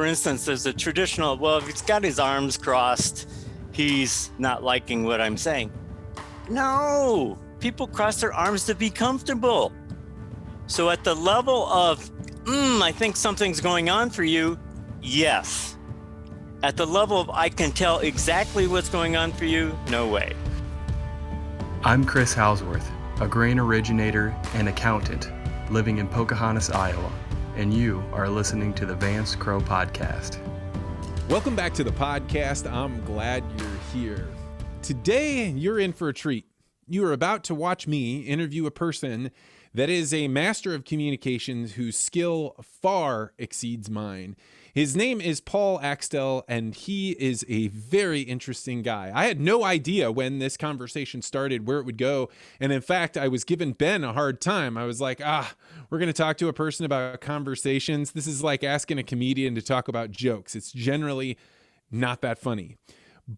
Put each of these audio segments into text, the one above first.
For instance, there's a traditional, well, if he's got his arms crossed, he's not liking what I'm saying. No, people cross their arms to be comfortable. So at the level of, I think something's going on for you, yes. At the level of, I can tell exactly what's going on for you, no way. I'm Chris Hausworth, a grain originator and accountant living in Pocahontas, Iowa, and you are listening to the Vance Crowe podcast. Welcome back to the podcast. I'm glad you're here. Today, you're in for a treat. You are about to watch me interview a person that is a master of communications whose skill far exceeds mine. His name is Paul Axtell, and he is a very interesting guy. I had no idea when this conversation started where it would go, and in fact, I was giving Ben a hard time. I was like, we're going to talk to a person about conversations. This is like asking a comedian to talk about jokes. It's generally not that funny.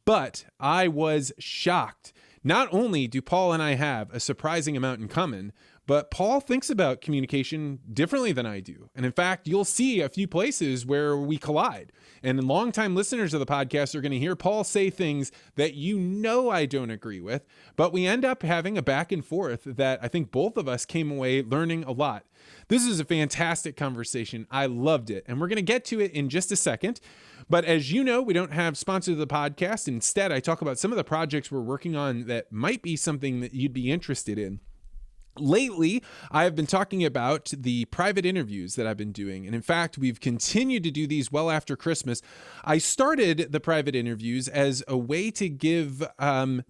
But I was shocked. Not only do Paul and I have a surprising amount in common, but Paul thinks about communication differently than I do. And in fact, you'll see a few places where we collide. And longtime listeners of the podcast are going to hear Paul say things that I don't agree with, but we end up having a back and forth that I think both of us came away learning a lot. This is a fantastic conversation. I loved it. And we're going to get to it in just a second. But as you know, we don't have sponsors of the podcast. Instead, I talk about some of the projects we're working on that might be something that you'd be interested in. Lately, I have been talking about the private interviews that I've been doing. And in fact, we've continued to do these well after Christmas. I started the private interviews as a way to give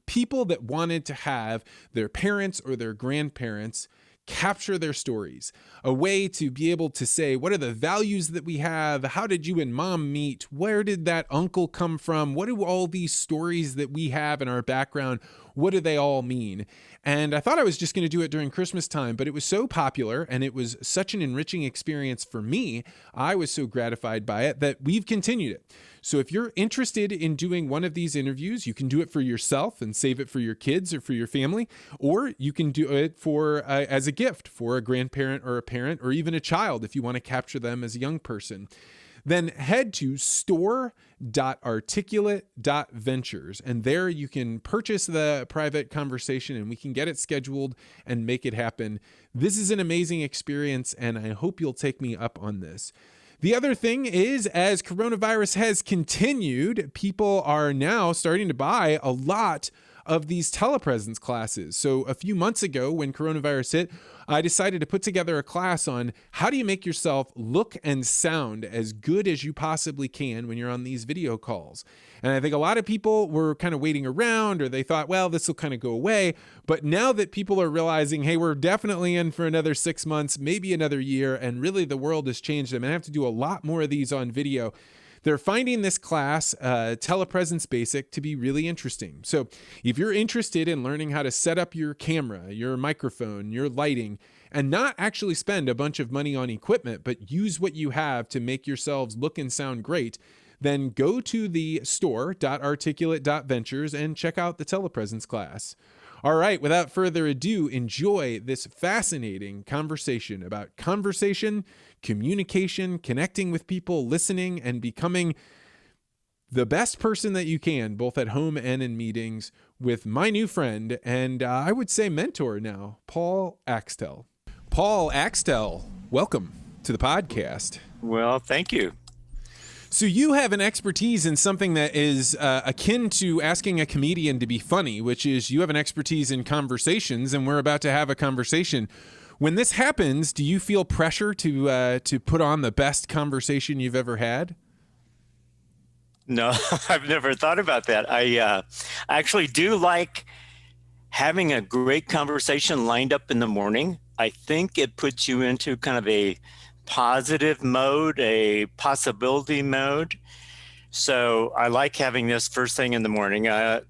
people that wanted to have their parents or their grandparents capture their stories, a way to be able to say, what are the values that we have? How did you and mom meet? Where did that uncle come from? What do all these stories that we have in our background, what do they all mean? And I thought I was just going to do it during Christmas time, but it was so popular and it was such an enriching experience for me. I was so gratified by it that we've continued it. So if you're interested in doing one of these interviews, you can do it for yourself and save it for your kids or for your family, or you can do it for as a gift for a grandparent or a parent or even a child if you want to capture them as a young person. Then head to store.articulate.ventures, and there you can purchase the private conversation and we can get it scheduled and make it happen. This is an amazing experience, and I hope you'll take me up on this. The other thing is, as coronavirus has continued, people are now starting to buy a lot of these telepresence classes. So a few months ago when coronavirus hit, I decided to put together a class on how do you make yourself look and sound as good as you possibly can when you're on these video calls. And I think a lot of people were kind of waiting around, or they thought, well, this will kind of go away. But now that people are realizing, hey, we're definitely in for another 6 months, maybe another year, and really the world has changed. I'm going to have to do a lot more of these on video. They're finding this class, Telepresence Basic, to be really interesting. So if you're interested in learning how to set up your camera, your microphone, your lighting, and not actually spend a bunch of money on equipment, but use what you have to make yourselves look and sound great, then go to the store.articulate.ventures and check out the Telepresence class. All right, without further ado, enjoy this fascinating conversation about conversation, communication, connecting with people, listening, and becoming the best person that you can, both at home and in meetings, with my new friend and I would say mentor now, Paul Axtell. Paul Axtell, welcome to the podcast. Well, thank you. So you have an expertise in something that is akin to asking a comedian to be funny, which is you have an expertise in conversations, and we're about to have a conversation. When this happens, do you feel pressure to put on the best conversation you've ever had? No, I've never thought about that. I actually do like having a great conversation lined up in the morning. I think it puts you into kind of a positive mode, a possibility mode. So I like having this first thing in the morning. I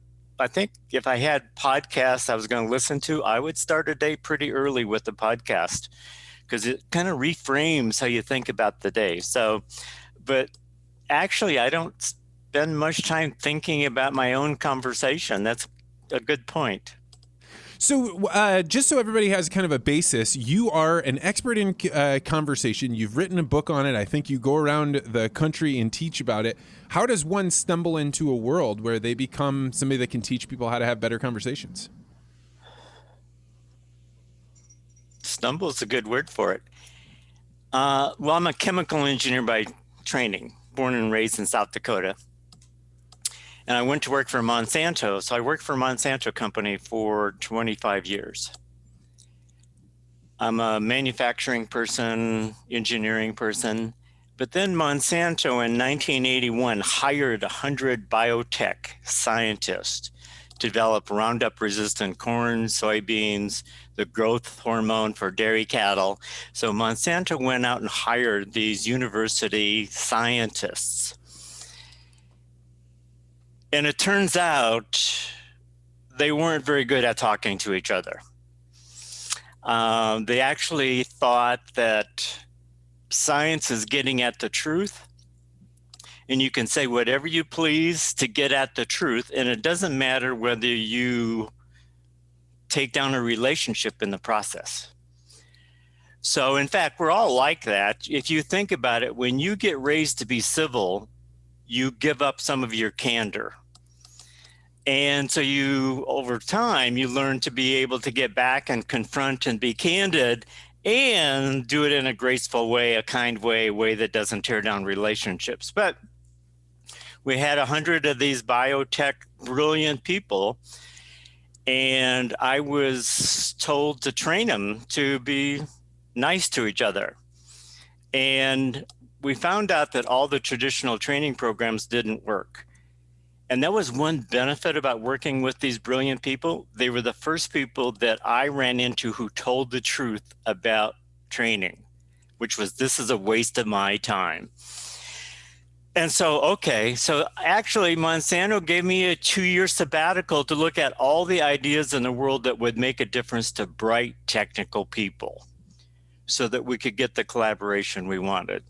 think if I had podcasts I was going to listen to, I would start a day pretty early with the podcast because it kind of reframes how you think about the day. So, but actually I don't spend much time thinking about my own conversation. That's a good point. So just so everybody has kind of a basis, you are an expert in conversation. You've written a book on it. I think you go around the country and teach about it. How does one stumble into a world where they become somebody that can teach people how to have better conversations? Stumble is a good word for it. Well, I'm a chemical engineer by training, born and raised in South Dakota. And I went to work for Monsanto. So I worked for a Monsanto company for 25 years. I'm a manufacturing person, engineering person. But then Monsanto in 1981 hired 100 biotech scientists to develop Roundup resistant corn, soybeans, the growth hormone for dairy cattle. So Monsanto went out and hired these university scientists. And it turns out they weren't very good at talking to each other. They actually thought that science is getting at the truth, and you can say whatever you please to get at the truth, and it doesn't matter whether you take down a relationship in the process. So in fact, we're all like that. If you think about it, when you get raised to be civil, you give up some of your candor. And so you, over time, you learn to be able to get back and confront and be candid and do it in a graceful way, a kind way, a way that doesn't tear down relationships. But we had 100 of these biotech brilliant people, and I was told to train them to be nice to each other. And we found out that all the traditional training programs didn't work. And that was one benefit about working with these brilliant people. They were the first people that I ran into who told the truth about training, which was, this is a waste of my time. And so, so actually Monsanto gave me a 2-year sabbatical to look at all the ideas in the world that would make a difference to bright technical people so that we could get the collaboration we wanted.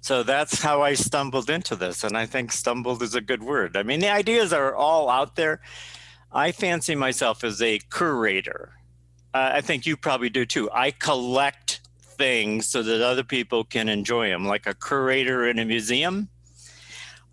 So that's how I stumbled into this. And I think stumbled is a good word. I mean, the ideas are all out there. I fancy myself as a curator. I think you probably do too. I collect things so that other people can enjoy them, like a curator in a museum.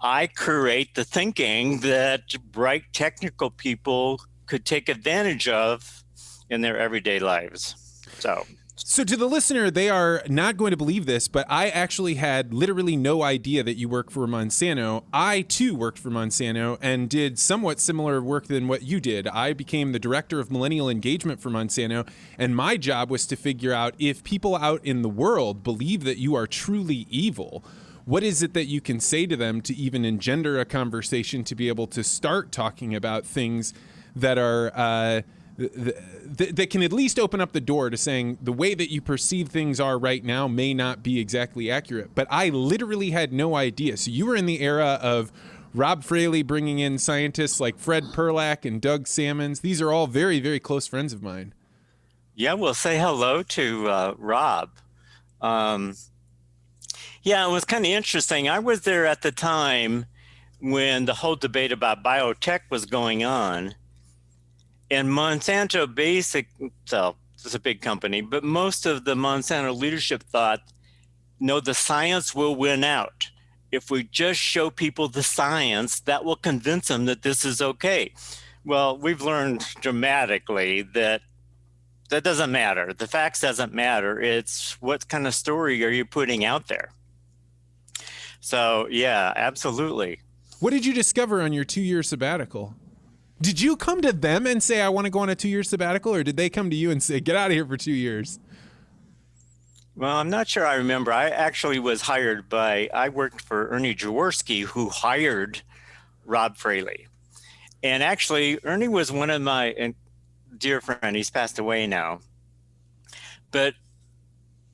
I curate the thinking that bright technical people could take advantage of in their everyday lives. So to the listener, they are not going to believe this, but I actually had literally no idea that you work for Monsanto. I, too, worked for Monsanto and did somewhat similar work than what you did. I became the director of millennial engagement for Monsanto, and my job was to figure out if people out in the world believe that you are truly evil, what is it that you can say to them to even engender a conversation to be able to start talking about things that are that can at least open up the door to saying the way that you perceive things are right now may not be exactly accurate. But I literally had no idea. So you were in the era of Rob Fraley bringing in scientists like Fred Perlak and Doug Sammons. These are all very, very close friends of mine. Yeah, we'll say hello to Rob. Yeah, it was kind of interesting. I was there at the time when the whole debate about biotech was going on. And Monsanto so it's a big company, but most of the Monsanto leadership thought, no, the science will win out. If we just show people the science, that will convince them that this is okay. Well, we've learned dramatically that that doesn't matter. The facts doesn't matter. It's what kind of story are you putting out there? So, yeah, absolutely. What did you discover on your 2-year sabbatical? Did you come to them and say, I want to go on a 2-year sabbatical, or did they come to you and say, get out of here for 2 years? Well, I'm not sure I remember. I actually was hired I worked for Ernie Jaworski, who hired Rob Fraley. And actually, Ernie was one of my dear friends. He's passed away now. But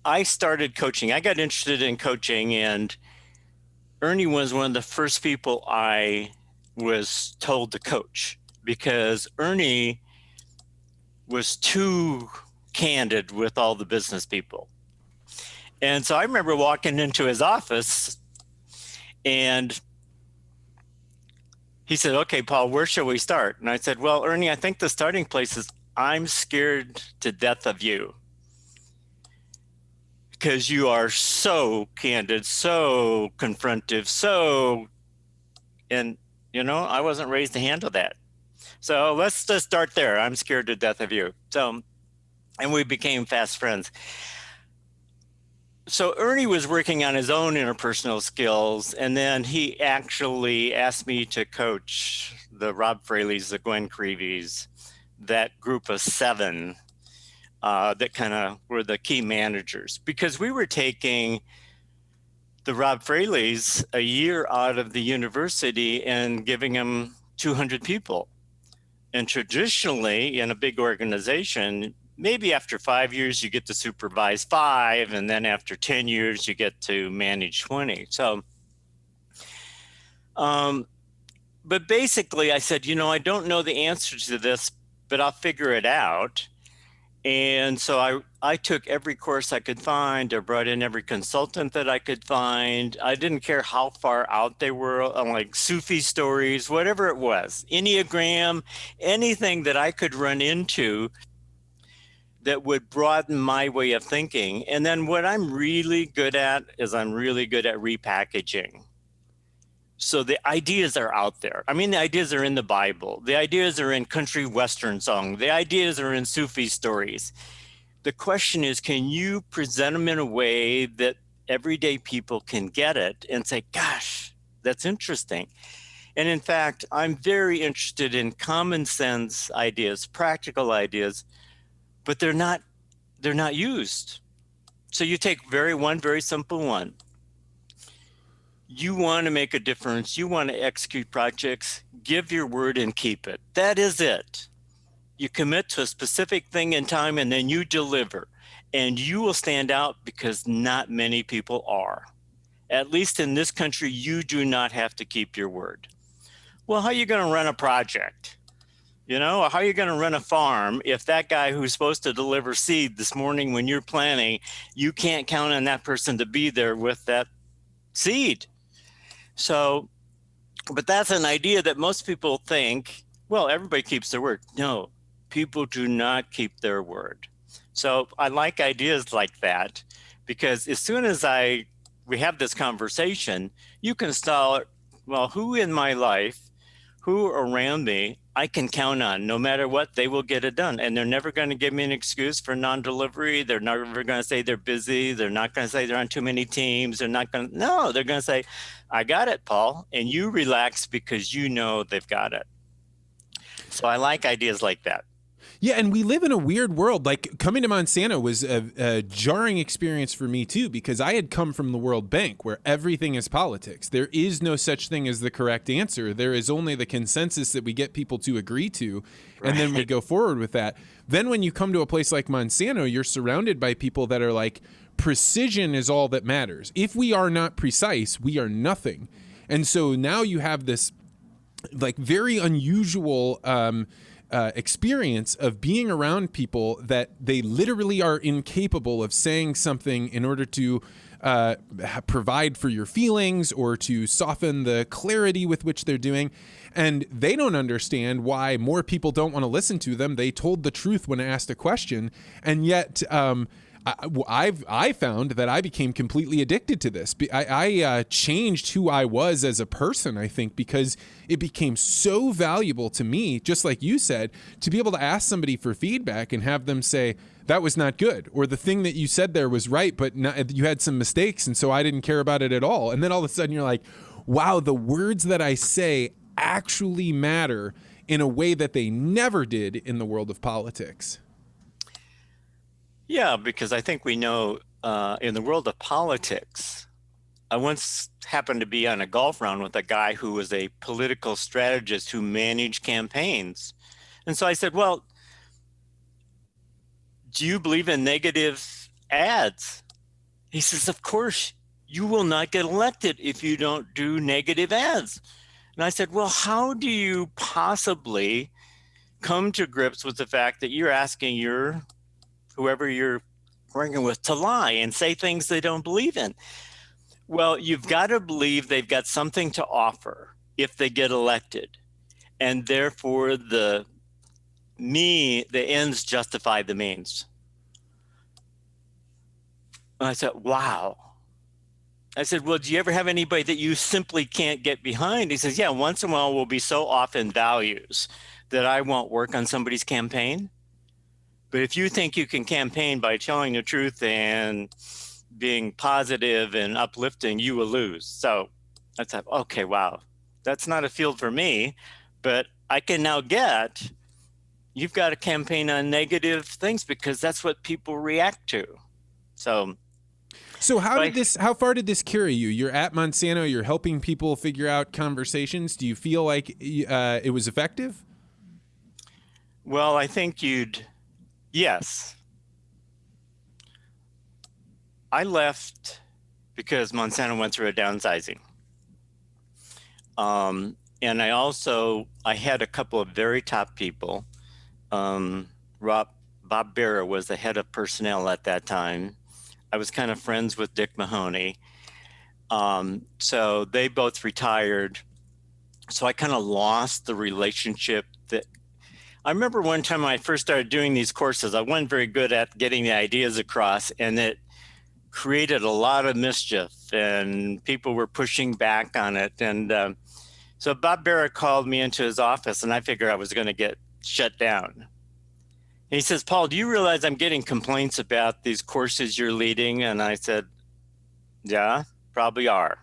I started coaching. I got interested in coaching, and Ernie was one of the first people I was told to coach, because Ernie was too candid with all the business people. And so I remember walking into his office, and he said, okay, Paul, where shall we start? And I said, well, Ernie, I think the starting place is I'm scared to death of you because you are so candid, so confrontive, and I wasn't raised to handle that. So let's just start there. I'm scared to death of you. So, and we became fast friends. So Ernie was working on his own interpersonal skills, and then he actually asked me to coach the Rob Fraley's, the Gwen Creevy's, that group of 7 that kind of were the key managers, because we were taking the Rob Fraley's a year out of the university and giving them 200 people. And traditionally, in a big organization, maybe after 5 years, you get to supervise 5, and then after 10 years, you get to manage 20. So, but basically, I said, I don't know the answer to this, but I'll figure it out. And so I took every course I could find. I brought in every consultant that I could find. I didn't care how far out they were, like Sufi stories, whatever it was, Enneagram, anything that I could run into that would broaden my way of thinking. And then what I'm really good at is I'm really good at repackaging. So the ideas are out there. I mean, the ideas are in the Bible. The ideas are in country western song. The ideas are in Sufi stories. The question is, can you present them in a way that everyday people can get it and say, gosh, that's interesting. And in fact, I'm very interested in common sense ideas, practical ideas, but they're not used. So you take one very simple one. You want to make a difference. You want to execute projects, give your word and keep it. That is it. You commit to a specific thing in time and then you deliver. And you will stand out because not many people are. At least in this country, you do not have to keep your word. Well, how are you going to run a project? How are you going to run a farm if that guy who's supposed to deliver seed this morning when you're planting, you can't count on that person to be there with that seed? So, but that's an idea that most people think, well, everybody keeps their word. No, people do not keep their word. So I like ideas like that because as soon as we have this conversation, you can start, well, who in my life, who around me, I can count on no matter what, they will get it done. And they're never going to give me an excuse for non-delivery. They're never going to say they're busy. They're not going to say they're on too many teams. They're going to say, I got it, Paul. And you relax because you know they've got it. So I like ideas like that. Yeah, and we live in a weird world. Like coming to Monsanto was a jarring experience for me too, because I had come from the World Bank where everything is politics. There is no such thing as the correct answer. There is only the consensus that we get people to agree to, and then we go forward with that. Then when you come to a place like Monsanto, you're surrounded by people that are like, precision is all that matters. If we are not precise, we are nothing. And so now you have this like very unusual experience of being around people that they literally are incapable of saying something in order to provide for your feelings or to soften the clarity with which they're doing. And they don't understand why more people don't want to listen to them. They told the truth when asked a question. And yet I found that I became completely addicted to this. I changed who I was as a person, I think, because it became so valuable to me, just like you said, to be able to ask somebody for feedback and have them say, that was not good, or the thing that you said there was right, but you had some mistakes, and so I didn't care about it at all. And then all of a sudden you're like, wow, the words that I say actually matter in a way that they never did in the world of politics. Yeah, because I think we know in the world of politics, I once happened to be on a golf round with a guy who was a political strategist who managed campaigns. And so I said, well, do you believe in negative ads? He says, of course, you will not get elected if you don't do negative ads. And I said, well, how do you possibly come to grips with the fact that you're asking whoever you're working with to lie and say things they don't believe in? Well, you've got to believe they've got something to offer if they get elected. And therefore, the the ends justify the means. And I said, wow. I said, well, do you ever have anybody that you simply can't get behind? He says, yeah, once in a while we'll be so off in values that I won't work on somebody's campaign. But if you think you can campaign by telling the truth and being positive and uplifting, you will lose. So I thought, okay, wow, that's not a field for me, but I can now get, you've got to campaign on negative things because that's what people react to. So how far did this carry you? You're at Monsanto, you're helping people figure out conversations. Do you feel like it was effective? Well, I think yes. I left because Monsanto went through a downsizing. And I had a couple of very top people. Bob Barra was the head of personnel at that time. I was kind of friends with Dick Mahoney. So they both retired. So I kind of lost the relationship that I remember one time when I first started doing these courses, I wasn't very good at getting the ideas across, and it created a lot of mischief and people were pushing back on it. And so Bob Barra called me into his office and I figured I was going to get shut down. And he says, Paul, do you realize I'm getting complaints about these courses you're leading? And I said, yeah, probably are.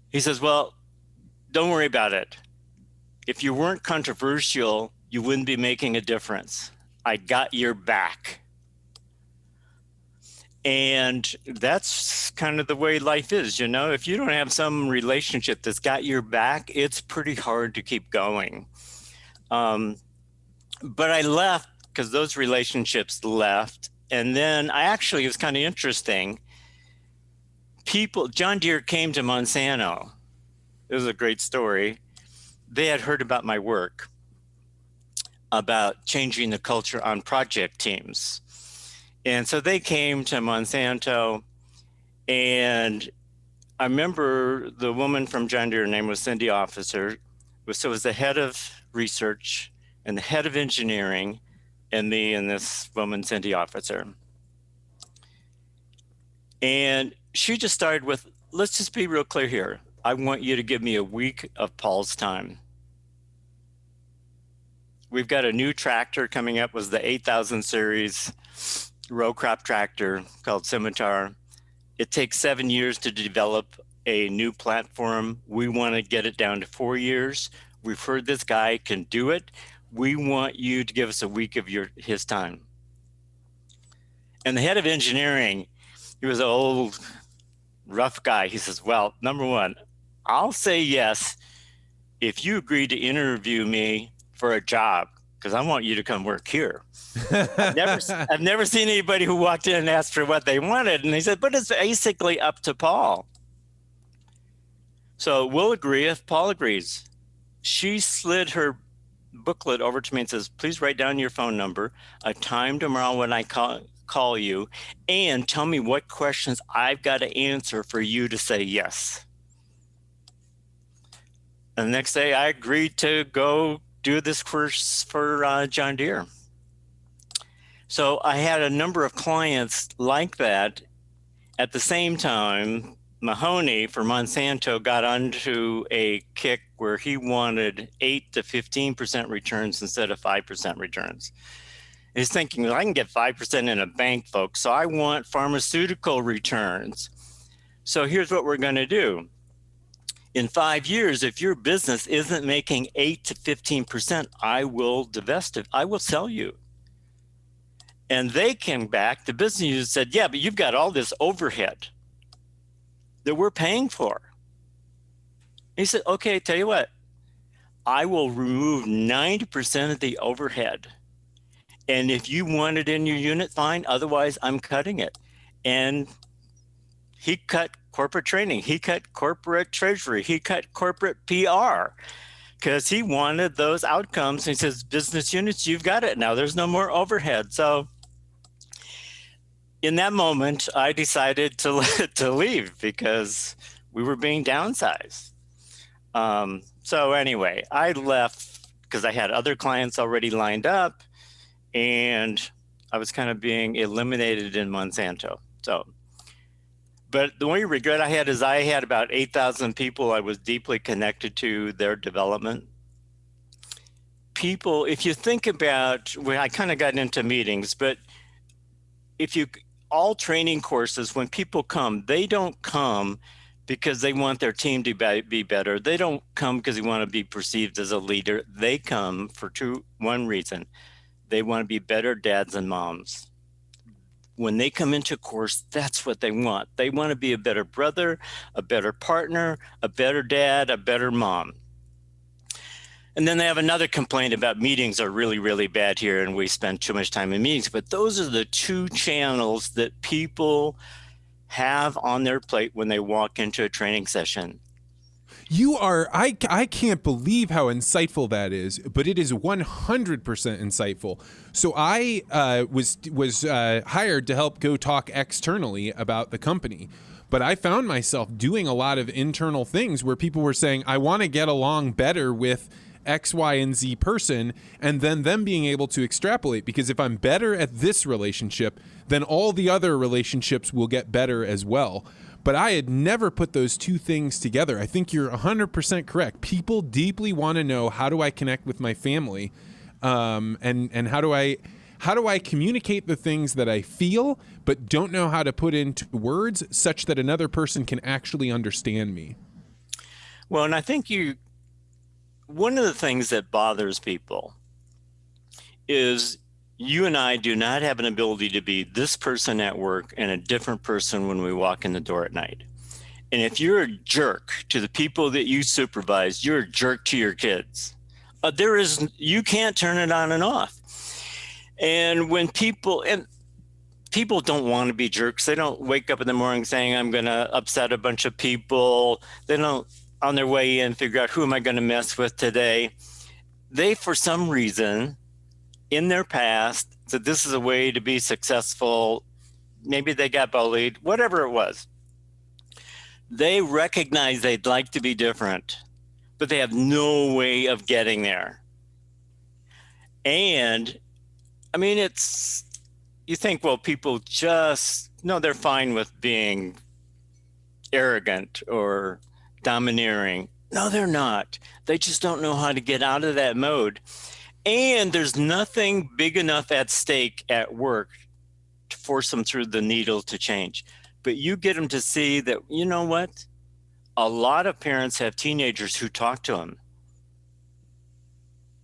He says, well, don't worry about it. If you weren't controversial, you wouldn't be making a difference. I got your back. And that's kind of the way life is, you know, if you don't have some relationship that's got your back, it's pretty hard to keep going. But I left because those relationships left. And then it was kind of interesting. John Deere came to Monsanto. It was a great story. They had heard about my work about changing the culture on project teams. And so they came to Monsanto, and I remember the woman from John Deere, her name was Cindy Officer, was the head of research and the head of engineering, and me and this woman, Cindy Officer. And she just started with, let's just be real clear here. I want you to give me a week of Paul's time. We've got a new tractor coming up, was the 8000 series row crop tractor called Scimitar. It takes 7 years to develop a new platform. We want to get it down to 4 years. We've heard this guy can do it. We want you to give us a week of his time. And the head of engineering, he was an old, rough guy. He says, well, number one, I'll say yes if you agree to interview me for a job, because I want you to come work here. I've never seen anybody who walked in and asked for what they wanted. And he said, but it's basically up to Paul. So we'll agree if Paul agrees. She slid her booklet over to me and says, please write down your phone number, a time tomorrow when I call you, and tell me what questions I've got to answer for you to say yes. And the next day I agreed to go do this course for John Deere. So I had a number of clients like that. At the same time, Mahoney for Monsanto got onto a kick where he wanted 8 to 15% returns instead of 5% returns. He's thinking, well, I can get 5% in a bank, folks, so I want pharmaceutical returns. So here's what we're going to do. In 5 years, if your business isn't making 8 to 15%, I will divest it. I will sell you. And they came back, the business unit said, yeah, but you've got all this overhead that we're paying for. He said, okay, tell you what, I will remove 90% of the overhead. And if you want it in your unit, fine. Otherwise, I'm cutting it. And he cut corporate training. He cut corporate treasury. He cut corporate PR because he wanted those outcomes. He says, business units, you've got it now. There's no more overhead. So in that moment, I decided to leave because we were being downsized. So anyway, I left because I had other clients already lined up, and I was kind of being eliminated in Monsanto. So, but the only regret I had is I had about 8,000 people I was deeply connected to their development. People, if you think about, well, I kind of got into meetings, but if you, all training courses, when people come, they don't come because they want their team to be better. They don't come because they want to be perceived as a leader. They come for one reason. They want to be better dads and moms. When they come into a course, that's what they want. They want to be a better brother, a better partner, a better dad, a better mom. And then they have another complaint about meetings are really, really bad here and we spend too much time in meetings. But those are the two channels that people have on their plate when they walk into a training session. I can't believe how insightful that is, but it is 100% insightful. So I was hired to help go talk externally about the company. But I found myself doing a lot of internal things where people were saying, I want to get along better with X, Y, and Z person, and then them being able to extrapolate, because if I'm better at this relationship, then all the other relationships will get better as well. But I had never put those two things together. I think you're 100% correct. People deeply want to know, how do I connect with my family? And how do I communicate the things that I feel, but don't know how to put into words such that another person can actually understand me? Well, and I think one of the things that bothers people is you and I do not have an ability to be this person at work and a different person when we walk in the door at night. And if you're a jerk to the people that you supervise, you're a jerk to your kids. You can't turn it on and off. And when people don't want to be jerks, they don't wake up in the morning saying, I'm going to upset a bunch of people. They don't, on their way in, figure out who am I going to mess with today. They, for some reason, in their past, said this is a way to be successful. Maybe they got bullied, whatever it was. They recognize they'd like to be different, but they have no way of getting there. And I mean, you think, well, people they're fine with being arrogant or domineering. No, they're not. They just don't know how to get out of that mode. And there's nothing big enough at stake at work to force them through the needle to change. But you get them to see that, you know what? A lot of parents have teenagers who talk to them.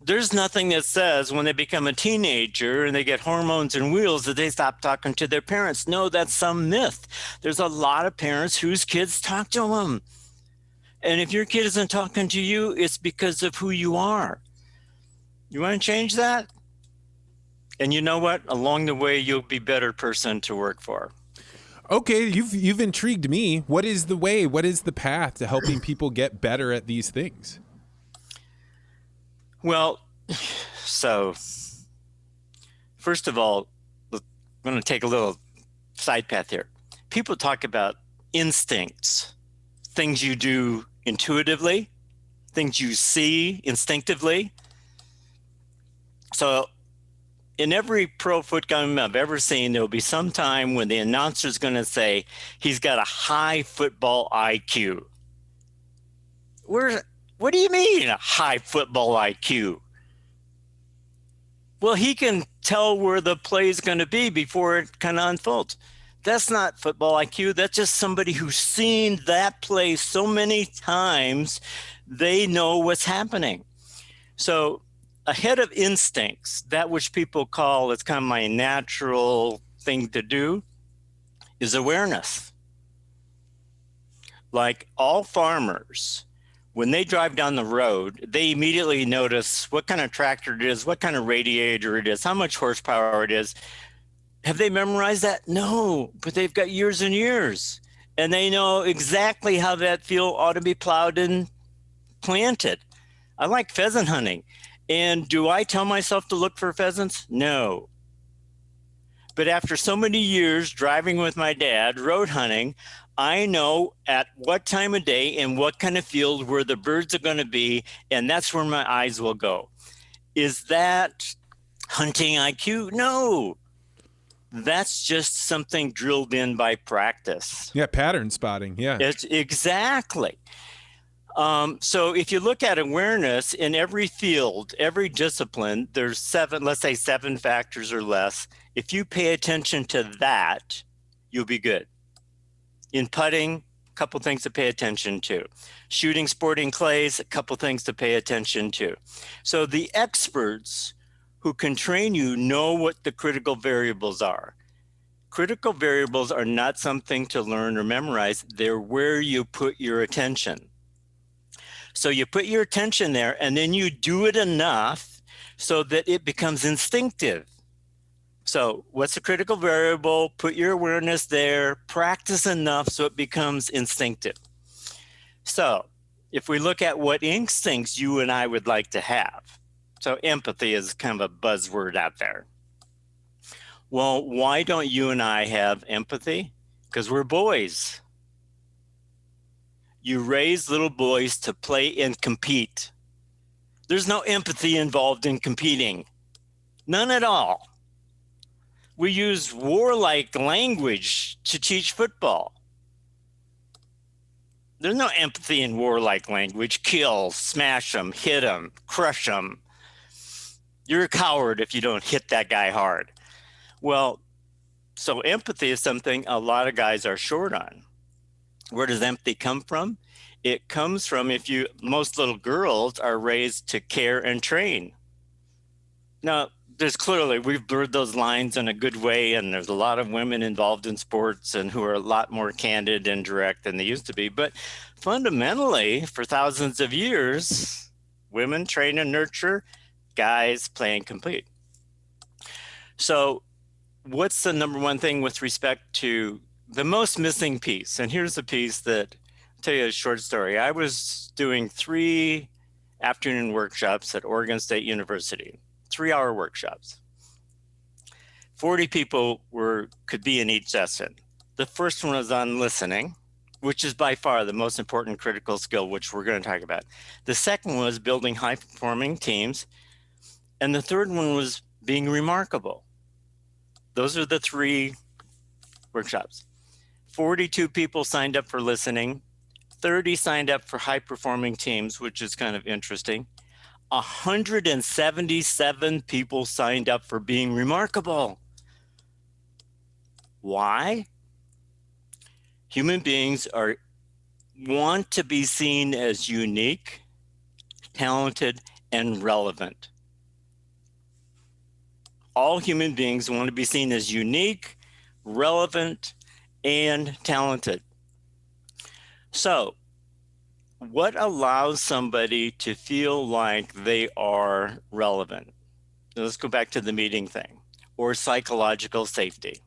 There's nothing that says when they become a teenager and they get hormones and wheels that they stop talking to their parents. No, that's some myth. There's a lot of parents whose kids talk to them. And if your kid isn't talking to you, it's because of who you are. You want to change that? And you know what? Along the way, you'll be a better person to work for. Okay, you've intrigued me. What is the way? What is the path to helping people get better at these things? Well, so first of all, I'm going to take a little side path here. People talk about instincts, things you do intuitively, things you see instinctively. So in every pro football game I've ever seen, there'll be some time when the announcer's going to say he's got a high football IQ. What do you mean a high football IQ? Well, he can tell where the play is going to be before it kind of unfolds. That's not football IQ. That's just somebody who's seen that play so many times, they know what's happening. So ahead of instincts, that which people call, it's kind of my natural thing to do, is awareness. Like all farmers, when they drive down the road, they immediately notice what kind of tractor it is, what kind of radiator it is, how much horsepower it is. Have they memorized that? No, but they've got years and years. And they know exactly how that field ought to be plowed and planted. I like pheasant hunting. And do I tell myself to look for pheasants? No. But after so many years driving with my dad, road hunting, I know at what time of day and what kind of field where the birds are going to be, and that's where my eyes will go. Is that hunting IQ? No. That's just something drilled in by practice. Yeah, pattern spotting. Yeah. It's exactly. So if you look at awareness in every field, every discipline, there's let's say seven factors or less. If you pay attention to that, you'll be good. In putting, a couple things to pay attention to. Shooting sporting clays, a couple things to pay attention to. So the experts who can train you know what the critical variables are. Critical variables are not something to learn or memorize. They're where you put your attention. So you put your attention there, and then you do it enough so that it becomes instinctive. So what's the critical variable? Put your awareness there, practice enough so it becomes instinctive. So if we look at what instincts you and I would like to have, so empathy is kind of a buzzword out there. Well, why don't you and I have empathy? Because we're boys. You raise little boys to play and compete. There's no empathy involved in competing. None at all. We use warlike language to teach football. There's no empathy in warlike language. Kill, smash them, hit them, crush them. You're a coward if you don't hit that guy hard. Well, so empathy is something a lot of guys are short on. Where does empathy come from? It comes from most little girls are raised to care and train. Now, we've blurred those lines in a good way, and there's a lot of women involved in sports and who are a lot more candid and direct than they used to be. But fundamentally, for thousands of years, women train and nurture, guys play and compete. So what's the number one thing with respect to the most missing piece? And here's the piece that I'll tell you a short story. I was doing 3 afternoon workshops at Oregon State University, 3-hour workshops. 40 people could be in each session. The first one was on listening, which is by far the most important critical skill, which we're going to talk about. The second was building high-performing teams. And the third one was being remarkable. Those are the 3 workshops. 42 people signed up for listening. 30 signed up for high-performing teams, which is kind of interesting. 177 people signed up for being remarkable. Why? Human beings want to be seen as unique, talented, and relevant. All human beings want to be seen as unique, relevant, and talented. So, what allows somebody to feel like they are relevant? Let's go back to the meeting thing, or psychological safety.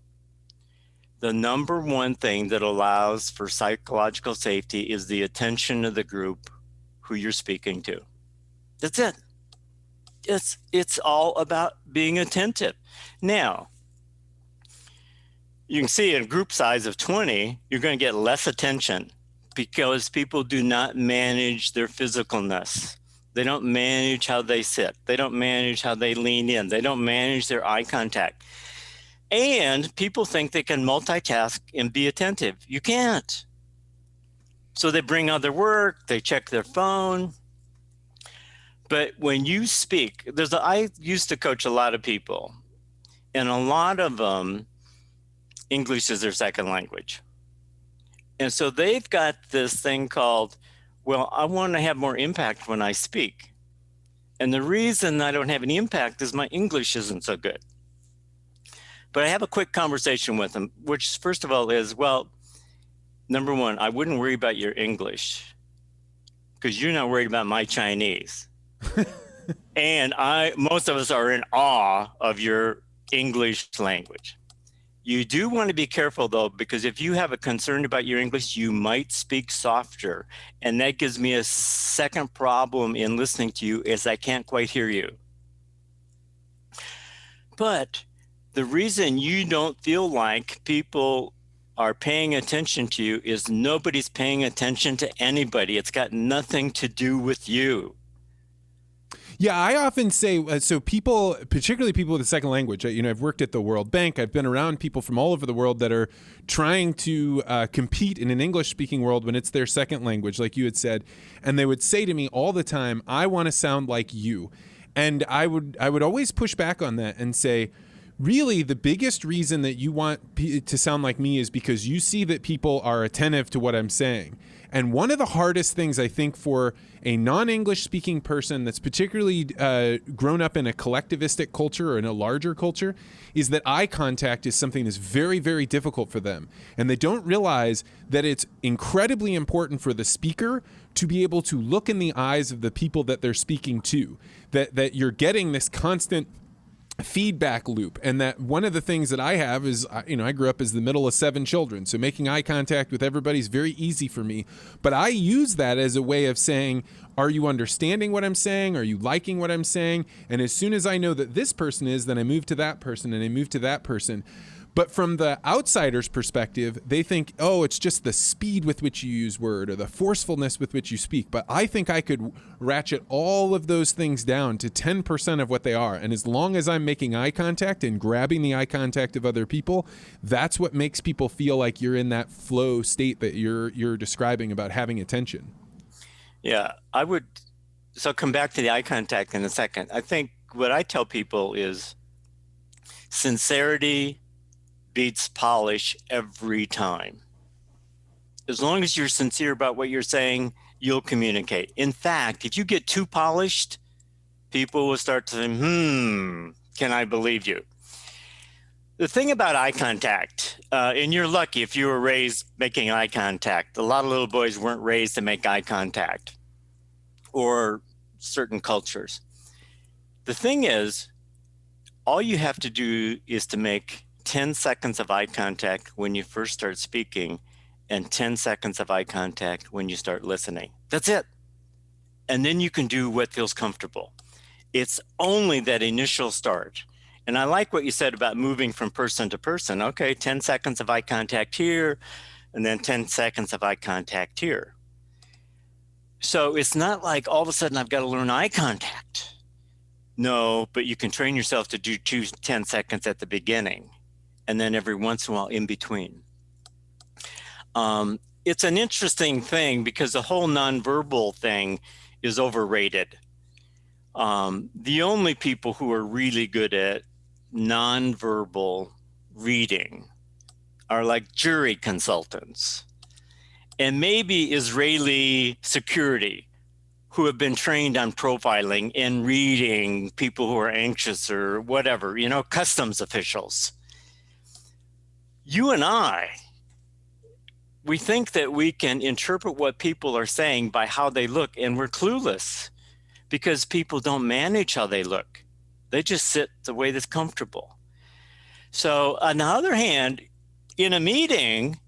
The number one thing that allows for psychological safety is the attention of the group who you're speaking to. That's it. It's all about being attentive. Now, you can see in a group size of 20, you're going to get less attention because people do not manage their physicalness. They don't manage how they sit. They don't manage how they lean in. They don't manage their eye contact. And people think they can multitask and be attentive. You can't. So they bring other work, they check their phone. But when you speak, I used to coach a lot of people, and a lot of them, English is their second language. And so they've got this thing called, well, I want to have more impact when I speak. And the reason I don't have any impact is my English isn't so good. But I have a quick conversation with them, which first of all is, well, number one, I wouldn't worry about your English because you're not worried about my Chinese. And most of us are in awe of your English language. You do want to be careful though, because if you have a concern about your English, you might speak softer. And that gives me a second problem in listening to you is I can't quite hear you. But the reason you don't feel like people are paying attention to you is nobody's paying attention to anybody. It's got nothing to do with you. Yeah, I often say, so people, particularly people with a second language, I've worked at the World Bank. I've been around people from all over the world that are trying to compete in an English-speaking world when it's their second language, like you had said. And they would say to me all the time, I want to sound like you. And I would always push back on that and say, really, the biggest reason that you want to sound like me is because you see that people are attentive to what I'm saying. And one of the hardest things, I think, for a non-English speaking person that's particularly grown up in a collectivistic culture or in a larger culture is that eye contact is something that's very, very difficult for them. And they don't realize that it's incredibly important for the speaker to be able to look in the eyes of the people that they're speaking to, that you're getting this constant feedback loop. And that one of the things that I have is, I grew up as the middle of 7 children, so making eye contact with everybody is very easy for me. But I use that as a way of saying, are you understanding what I'm saying? Are you liking what I'm saying? And as soon as I know that this person is, then I move to that person and I move to that person. But from the outsider's perspective, they think, oh, it's just the speed with which you use word or the forcefulness with which you speak. But I think I could ratchet all of those things down to 10% of what they are. And as long as I'm making eye contact and grabbing the eye contact of other people, that's what makes people feel like you're in that flow state that you're describing about having attention. Yeah, so come back to the eye contact in a second. I think what I tell people is sincerity beats polish every time. As long as you're sincere about what you're saying, you'll communicate. In fact, if you get too polished, people will start to say, can I believe you? The thing about eye contact, and you're lucky if you were raised making eye contact. A lot of little boys weren't raised to make eye contact, or certain cultures. The thing is, all you have to do is to make 10 seconds of eye contact when you first start speaking and 10 seconds of eye contact when you start listening. That's it. And then you can do what feels comfortable. It's only that initial start. And I like what you said about moving from person to person. Okay, 10 seconds of eye contact here, and then 10 seconds of eye contact here. So it's not like all of a sudden I've got to learn eye contact. No, but you can train yourself to do 10 seconds at the beginning, and then every once in a while in between. It's an interesting thing because the whole nonverbal thing is overrated. The only people who are really good at nonverbal reading are like jury consultants and maybe Israeli security who have been trained on profiling and reading people who are anxious or whatever, customs officials. You and I, we think that we can interpret what people are saying by how they look, and we're clueless because people don't manage how they look. They just sit the way that's comfortable. So on the other hand, in a meeting,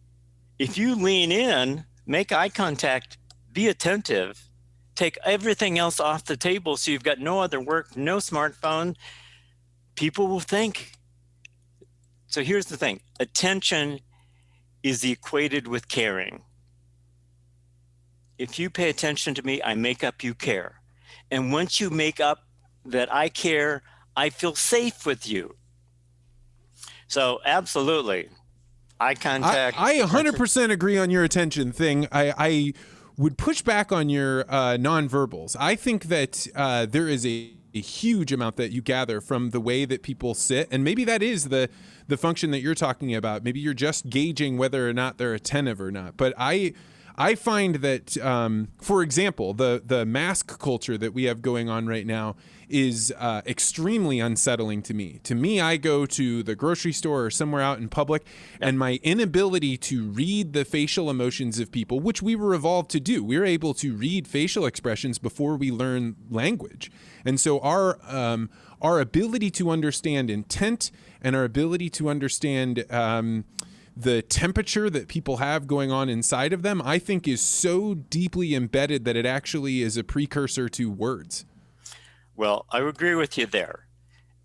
if you lean in, make eye contact, be attentive, take everything else off the table so you've got no other work, no smartphone, people will think. So here's the thing. Attention is equated with caring. If you pay attention to me, I make up you care. And once you make up that I care, I feel safe with you. So absolutely, eye contact. I 100% agree on your attention thing. I would push back on your nonverbals. I think that there is a huge amount that you gather from the way that people sit, and maybe that is the function that you're talking about. Maybe you're just gauging whether or not they're attentive or not. But I find that, for example, the mask culture that we have going on right now is extremely unsettling to me. To me, I go to the grocery store or somewhere out in public, and my inability to read the facial emotions of people, which we were evolved to do. We're able to read facial expressions before we learn language. And so our ability to understand intent and our ability to understand the temperature that people have going on inside of them, I think is so deeply embedded that it actually is a precursor to words. Well, I agree with you there.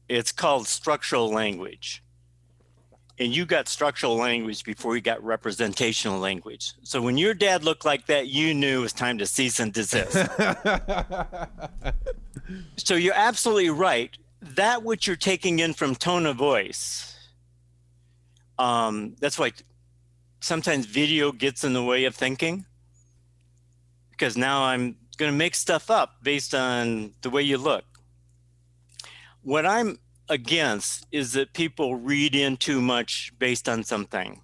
It's called structural language. and you got structural language before you got representational language. So when your dad looked like that, you knew it was time to cease and desist. So you're absolutely right. That which you're taking in from tone of voice, that's why sometimes video gets in the way of thinking, because now I'm going to make stuff up based on the way you look. What I'm against is that people read in too much based on something.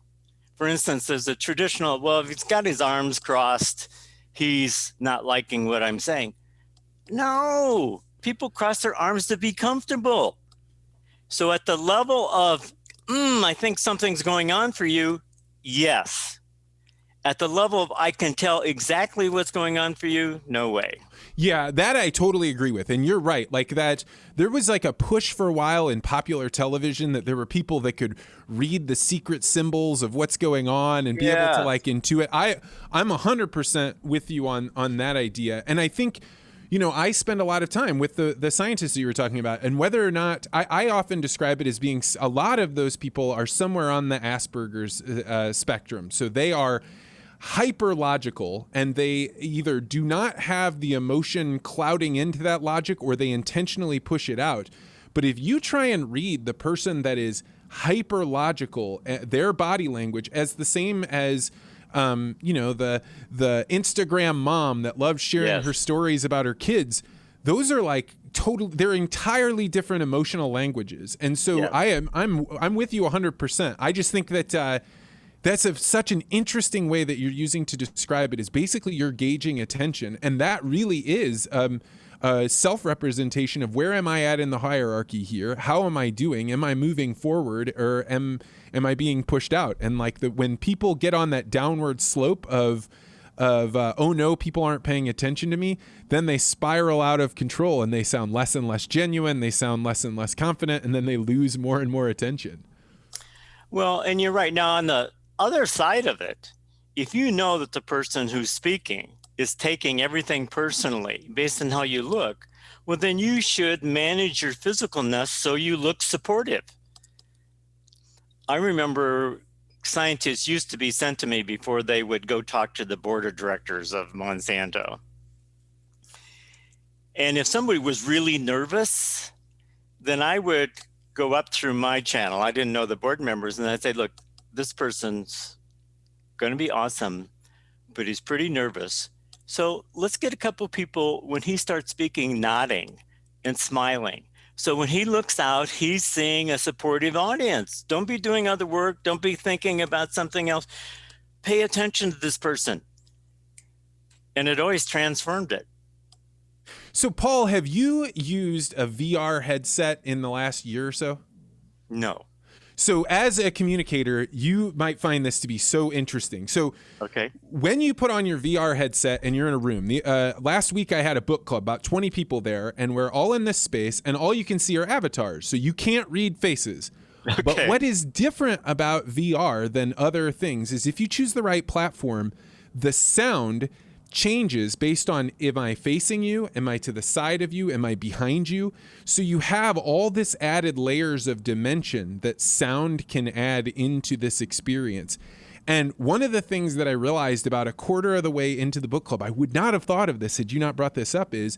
For instance, there's a traditional, well, if he's got his arms crossed, he's not liking what I'm saying. No, people cross their arms to be comfortable. So at the level of, I think something's going on for you, yes. At the level of, I can tell exactly what's going on for you, no way. Yeah, that I totally agree with. And you're right. Like that, there was like a push for a while in popular television that there were people that could read the secret symbols of what's going on and be able to like intuit. I'm 100% with you on that idea. And I think, you know, I spend a lot of time with the scientists that you were talking about, and whether or not I often describe it as being a lot of those people are somewhere on the Asperger's spectrum. So they are hyper logical, and they either do not have the emotion clouding into that logic or they intentionally push it out. But if you try and read the person that is hyper logical, their body language as the same as you know, the Instagram mom that loves sharing her stories about her kids, those are like they're entirely different emotional languages. And so I'm with you 100%. I just think that that's such an interesting way that you're using to describe it, is basically you're gauging attention. And that really is a self-representation of where am I at in the hierarchy here? How am I doing? Am I moving forward, or am I being pushed out? And like when people get on that downward slope of oh no, people aren't paying attention to me, then they spiral out of control and they sound less and less genuine. They sound less and less confident, and then they lose more and more attention. Well, and you're right. Now, on the other side of it, if you know that the person who's speaking is taking everything personally based on how you look, well, then you should manage your physicalness so you look supportive. I remember scientists used to be sent to me before they would go talk to the board of directors of Monsanto. And if somebody was really nervous, then I would go up through my channel. I didn't know the board members, and I'd say, look, this person's going to be awesome, but he's pretty nervous. So let's get a couple people, when he starts speaking, nodding and smiling. So when he looks out, he's seeing a supportive audience. Don't be doing other work. Don't be thinking about something else. Pay attention to this person. And it always transformed it. So, Paul, have you used a VR headset in the last year or so? No. So as a communicator, you might find this to be so interesting. So when you put on your VR headset and you're in a room, last week I had a book club, about 20 people there, and we're all in this space, and all you can see are avatars. So you can't read faces. Okay. But what is different about VR than other things is if you choose the right platform, the sound changes based on, am I facing you? Am I to the side of you? Am I behind you? So you have all this added layers of dimension that sound can add into this experience. And one of the things that I realized about a quarter of the way into the book club, I would not have thought of this had you not brought this up, is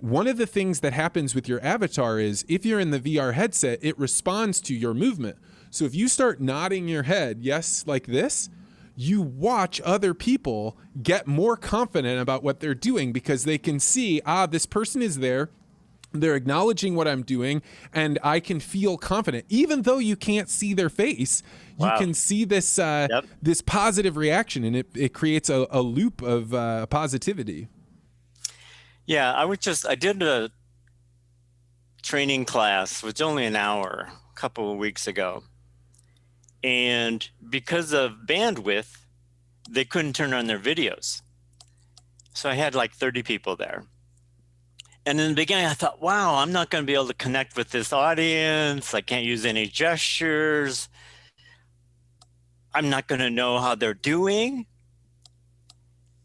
one of the things that happens with your avatar is if you're in the VR headset, it responds to your movement. So if you start nodding your head, yes, like this, you watch other people get more confident about what they're doing because they can see, this person is there. They're acknowledging what I'm doing, and I can feel confident. Even though you can't see their face, you can see this this positive reaction, and it creates a loop of positivity. Yeah, I did a training class, which was only an hour, a couple of weeks ago. And because of bandwidth, they couldn't turn on their videos. So I had like 30 people there. And in the beginning, I thought, wow, I'm not going to be able to connect with this audience. I can't use any gestures. I'm not going to know how they're doing.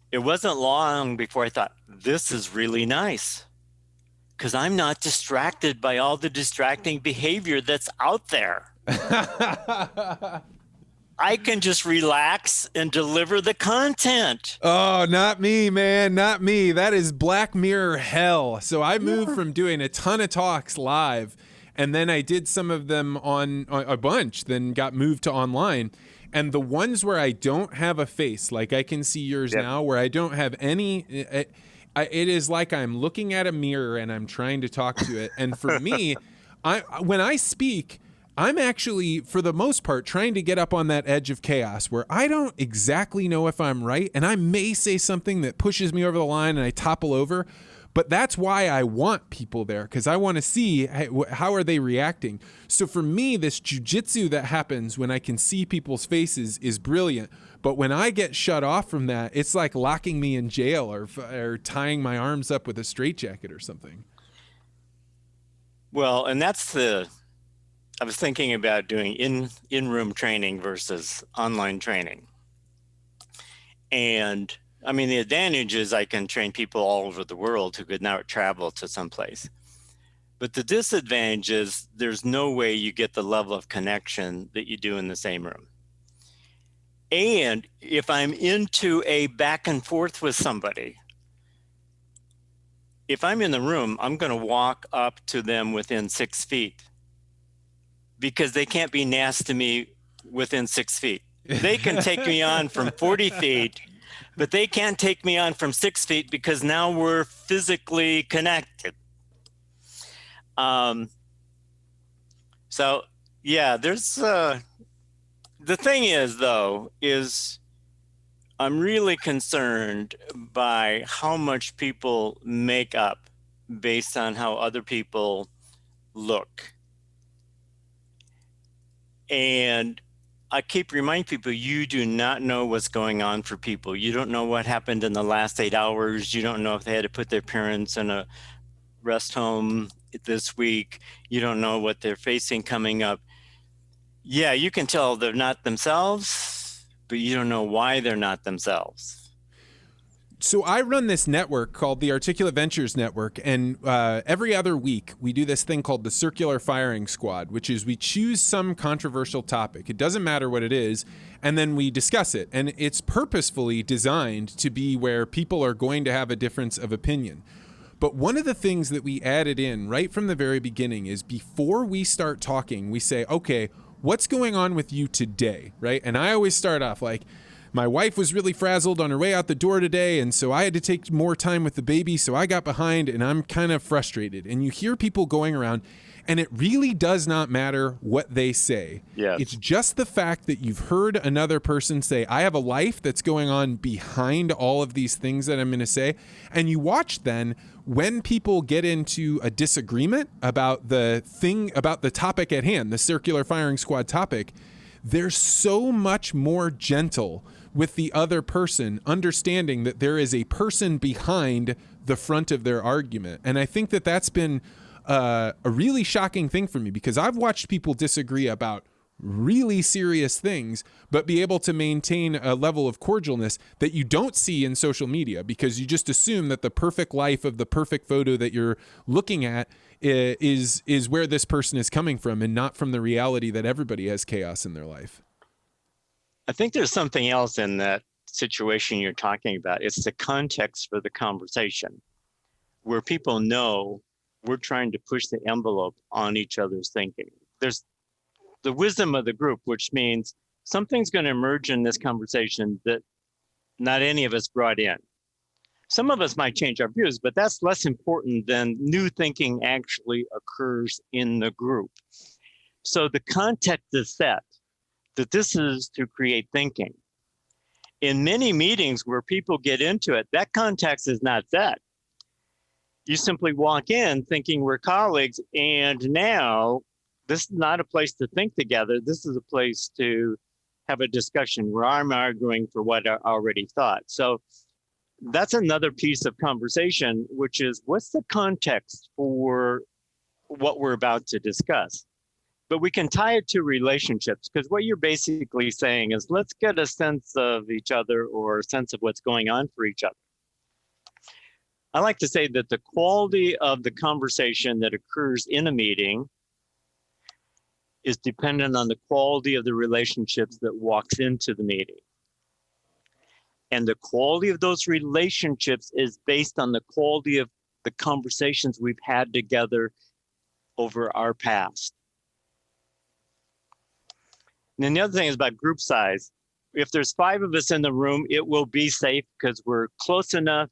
It wasn't long before I thought, this is really nice, because I'm not distracted by all the distracting behavior that's out there. I can just relax and deliver the content. Oh, not me, man. Not me. That is Black Mirror hell. So I moved from doing a ton of talks live, and then I did some of them on a bunch, then got moved to online. And the ones where I don't have a face, like I can see yours now, where I don't have any, it is like I'm looking at a mirror and I'm trying to talk to it. And for me, when I speak, I'm actually, for the most part, trying to get up on that edge of chaos where I don't exactly know if I'm right, and I may say something that pushes me over the line and I topple over. But that's why I want people there, because I want to see how are they reacting. So for me, this jujitsu that happens when I can see people's faces is brilliant. But when I get shut off from that, it's like locking me in jail or tying my arms up with a straitjacket or something. Well, and I was thinking about doing in-room training versus online training. And I mean, the advantage is I can train people all over the world who could now travel to someplace. But the disadvantage is there's no way you get the level of connection that you do in the same room. And if I'm into a back and forth with somebody, if I'm in the room, I'm going to walk up to them within 6 feet because they can't be nasty to me within 6 feet. They can take me on from 40 feet, but they can't take me on from 6 feet because now we're physically connected. So yeah, there's, the thing is though, is I'm really concerned by how much people make up based on how other people look. And I keep reminding people, you do not know what's going on for people. You don't know what happened in the last 8 hours. You don't know if they had to put their parents in a rest home this week. You don't know what they're facing coming up. Yeah, you can tell they're not themselves, but you don't know why they're not themselves. So I run this network called the Articulate Ventures Network, and every other week we do this thing called the Circular Firing Squad, which is we choose some controversial topic. It doesn't matter what it is, and then we discuss it. And it's purposefully designed to be where people are going to have a difference of opinion. But one of the things that we added in right from the very beginning is before we start talking, we say, okay, what's going on with you today, right? And I always start off like, my wife was really frazzled on her way out the door today, and so I had to take more time with the baby, so I got behind, and I'm kind of frustrated. And you hear people going around, and it really does not matter what they say. Yes. It's just the fact that you've heard another person say, I have a life that's going on behind all of these things that I'm going to say. And you watch then when people get into a disagreement about the topic at hand, the Circular Firing Squad topic, they're so much more gentle with the other person, understanding that there is a person behind the front of their argument. And I think that that's been a really shocking thing for me, because I've watched people disagree about really serious things, but be able to maintain a level of cordialness that you don't see in social media, because you just assume that the perfect life of the perfect photo that you're looking at is where this person is coming from, and not from the reality that everybody has chaos in their life. I think there's something else in that situation you're talking about. It's the context for the conversation, where people know we're trying to push the envelope on each other's thinking. There's the wisdom of the group, which means something's going to emerge in this conversation that not any of us brought in. Some of us might change our views, but that's less important than new thinking actually occurs in the group. So the context is set, that this is to create thinking. In many meetings where people get into it, that context is not set. You simply walk in thinking we're colleagues, and now this is not a place to think together. This is a place to have a discussion where I'm arguing for what I already thought. So that's another piece of conversation, which is what's the context for what we're about to discuss? But we can tie it to relationships, because what you're basically saying is let's get a sense of each other, or a sense of what's going on for each other. I like to say that the quality of the conversation that occurs in a meeting is dependent on the quality of the relationships that walks into the meeting. And the quality of those relationships is based on the quality of the conversations we've had together over our past. And then the other thing is about group size. If there's 5 of us in the room, it will be safe because we're close enough.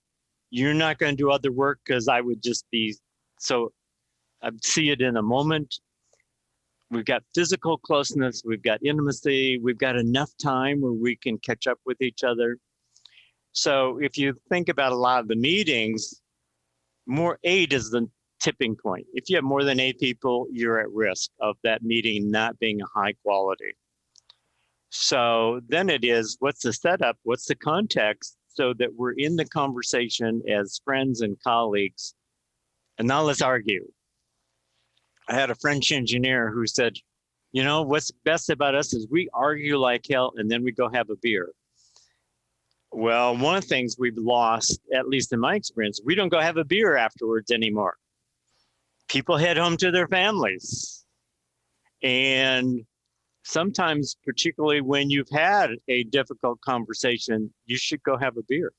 You're not going to do other work because I would just be so, I'd see it in a moment. We've got physical closeness, we've got intimacy, we've got enough time where we can catch up with each other. So if you think about a lot of the meetings, more 8 is the tipping point. If you have more than 8 people, you're at risk of that meeting not being a high quality. So then it is, what's the setup? What's the context so that we're in the conversation as friends and colleagues? And now let's argue. I had a French engineer who said, you know, what's best about us is we argue like hell and then we go have a beer. Well, one of the things we've lost, at least in my experience, we don't go have a beer afterwards anymore. People head home to their families. And sometimes, particularly when you've had a difficult conversation, you should go have a beer.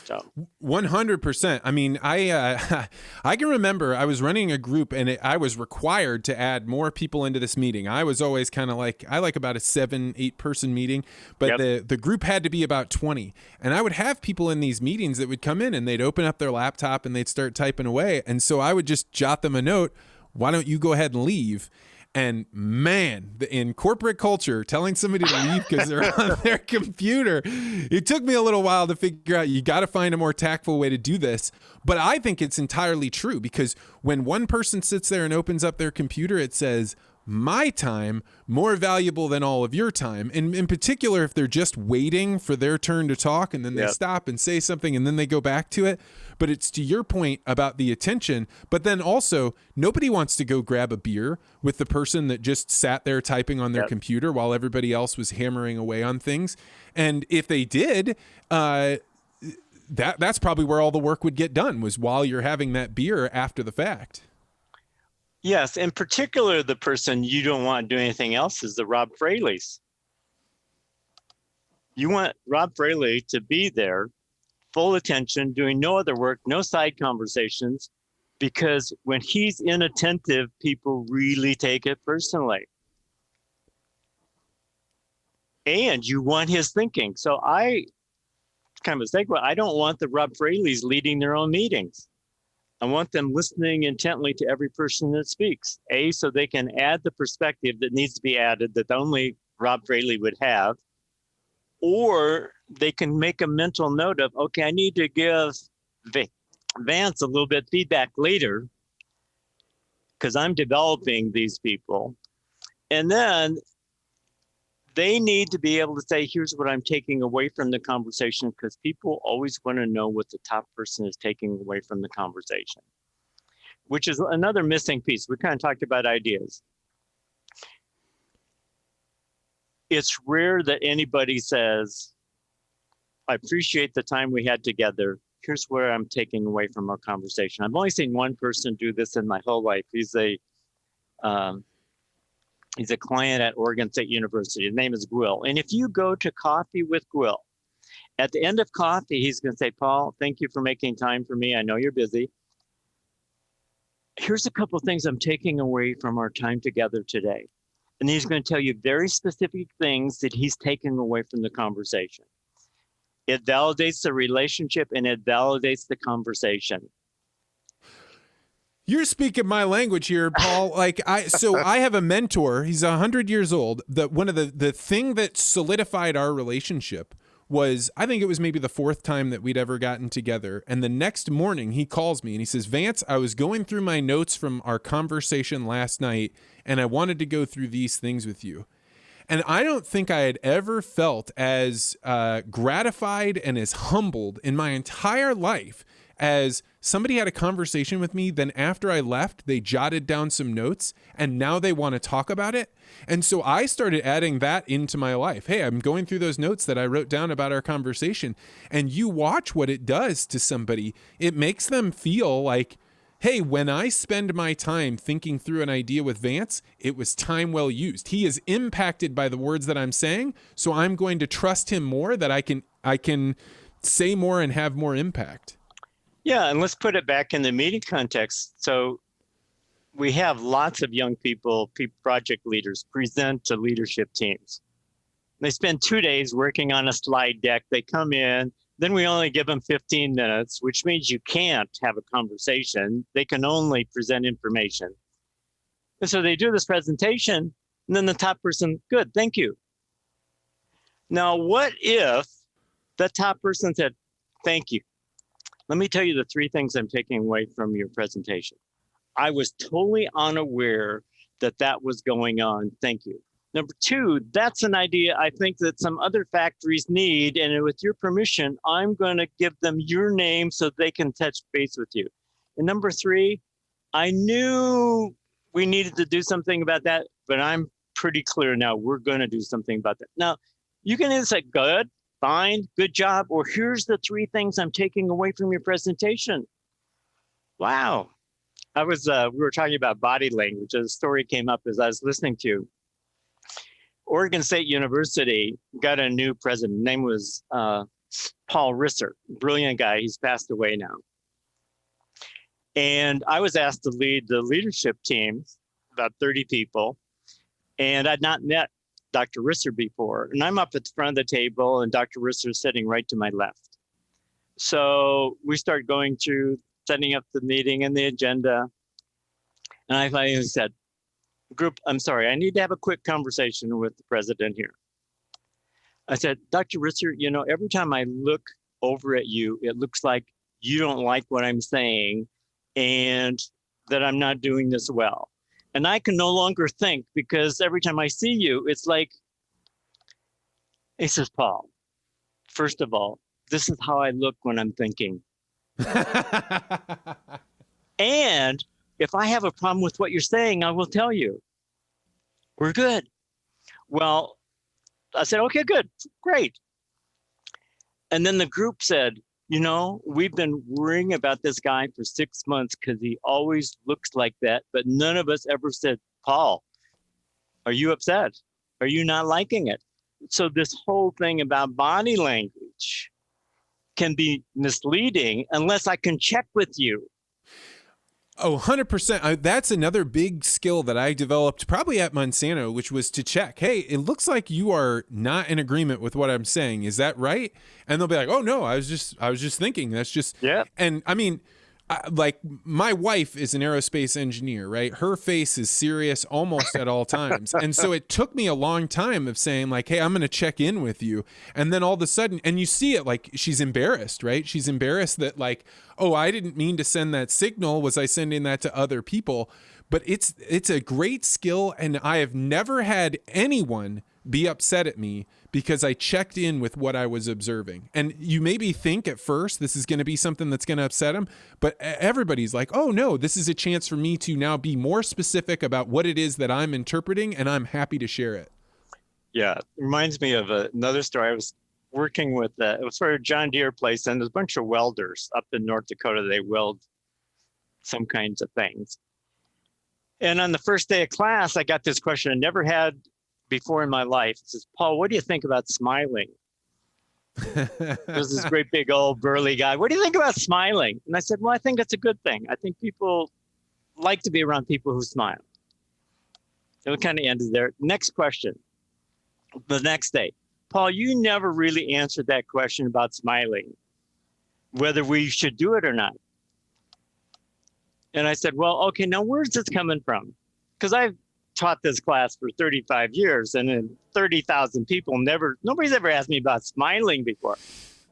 So 100%. I mean, I can remember I was running a group and I was required to add more people into this meeting. I was always kind of like, I like about a 7-8 person meeting, but the group had to be about 20. And I would have people in these meetings that would come in and they'd open up their laptop and they'd start typing away. And so I would just jot them a note. Why don't you go ahead and leave? And man, in corporate culture, telling somebody to leave because they're on their computer, it took me a little while to figure out you got to find a more tactful way to do this. But I think it's entirely true because when one person sits there and opens up their computer, it says, my time more valuable than all of your time. And in particular, if they're just waiting for their turn to talk and then they stop and say something and then they go back to it. But it's to your point about the attention. But then also, nobody wants to go grab a beer with the person that just sat there typing on their computer while everybody else was hammering away on things. And if they did, that's probably where all the work would get done, was while you're having that beer after the fact. Yes, in particular, the person you don't want to do anything else is the Rob Fraley's. You want Rob Fraley to be there, full attention, doing no other work, no side conversations, because when he's inattentive, people really take it personally. And you want his thinking. So I kind of a segue. I don't want the Rob Fraleys leading their own meetings. I want them listening intently to every person that speaks. So they can add the perspective that needs to be added that only Rob Fraley would have. Or they can make a mental note of, okay, I need to give Vance a little bit feedback later because I'm developing these people. And then they need to be able to say, here's what I'm taking away from the conversation, because people always want to know what the top person is taking away from the conversation, which is another missing piece. We kind of talked about ideas. It's rare that anybody says, I appreciate the time we had together. Here's where I'm taking away from our conversation. I've only seen one person do this in my whole life. He's a client at Oregon State University. His name is Gwill. And if you go to coffee with Gwill, at the end of coffee, he's going to say, Paul, thank you for making time for me. I know you're busy. Here's a couple of things I'm taking away from our time together today. And he's going to tell you very specific things that he's taking away from the conversation. It validates the relationship and it validates the conversation. You're speaking my language here, Paul. I have a mentor. He's 100 years old. One of the thing that solidified our relationship was, I think it was maybe the 4th time that we'd ever gotten together. And the next morning he calls me and he says, Vance, I was going through my notes from our conversation last night and I wanted to go through these things with you. And I don't think I had ever felt as gratified and as humbled in my entire life as somebody had a conversation with me, then after I left, they jotted down some notes and now they want to talk about it. And so I started adding that into my life. Hey, I'm going through those notes that I wrote down about our conversation, and you watch what it does to somebody. It makes them feel like hey, when I spend my time thinking through an idea with Vance, it was time well used. He is impacted by the words that I'm saying, so I'm going to trust him more, that I can say more and have more impact. Yeah, and let's put it back in the meeting context. So we have lots of young people, project leaders, present to leadership teams. They spend 2 days working on a slide deck. They come in, then we only give them 15 minutes, which means you can't have a conversation. They can only present information. And so they do this presentation, and then the top person, good, thank you. Now, what if the top person said, thank you? Let me tell you the 3 things I'm taking away from your presentation. I was totally unaware that that was going on. Thank you. Number 2, that's an idea I think that some other factories need. And with your permission, I'm going to give them your name so they can touch base with you. And number 3, I knew we needed to do something about that, but I'm pretty clear now we're going to do something about that. Now, you can either say, good, fine, good job, or here's the 3 things I'm taking away from your presentation. Wow. We were talking about body language. A story came up as I was listening to. Oregon State University got a new president. His name was Paul Risser, brilliant guy. He's passed away now. And I was asked to lead the leadership team, about 30 people. And I'd not met Dr. Risser before. And I'm up at the front of the table, and Dr. Risser is sitting right to my left. So we start going through setting up the meeting and the agenda. And I finally said, group, I'm sorry, I need to have a quick conversation with the president here. I said, Dr. Risser, every time I look over at you, it looks like you don't like what I'm saying and that I'm not doing this well. And I can no longer think, because every time I see you, it's like, he says, Paul, first of all, this is how I look when I'm thinking. And if I have a problem with what you're saying, I will tell you. We're good. Well, I said, okay, good, great. And then the group said, we've been worrying about this guy for 6 months because he always looks like that, but none of us ever said, Paul, are you upset? Are you not liking it? So this whole thing about body language can be misleading unless I can check with you. Oh, 100%. That's another big skill that I developed probably at Monsanto, which was to check, hey, it looks like you are not in agreement with what I'm saying. Is that right? And they'll be like, oh, no, I was just thinking. That's just, yeah. And I mean, like my wife is an aerospace engineer, right? Her face is serious almost at all times. And so it took me a long time of saying like, hey, I'm going to check in with you. And then all of a sudden, and you see it, like she's embarrassed, right? She's embarrassed that like, oh, I didn't mean to send that signal. Was I sending that to other people? But it's a great skill. And I have never had anyone be upset at me because I checked in with what I was observing. And you maybe think at first this is going to be something that's going to upset them, but everybody's like, oh no, this is a chance for me to now be more specific about what it is that I'm interpreting, and I'm happy to share it. Yeah, it reminds me of another story. I was working with, it was for a John Deere place, and there's a bunch of welders up in North Dakota. They weld some kinds of things. And on the first day of class, I got this question I never had before in my life. It says, Paul, what do you think about smiling? There's this great big old burly guy. What do you think about smiling? And I said, well, I think that's a good thing. I think people like to be around people who smile. And it kind of ended there. Next question. The next day, Paul, you never really answered that question about smiling, whether we should do it or not. And I said, well, okay, now where's this coming from? Because I've taught this class for 35 years, and then 30,000 people nobody's ever asked me about smiling before.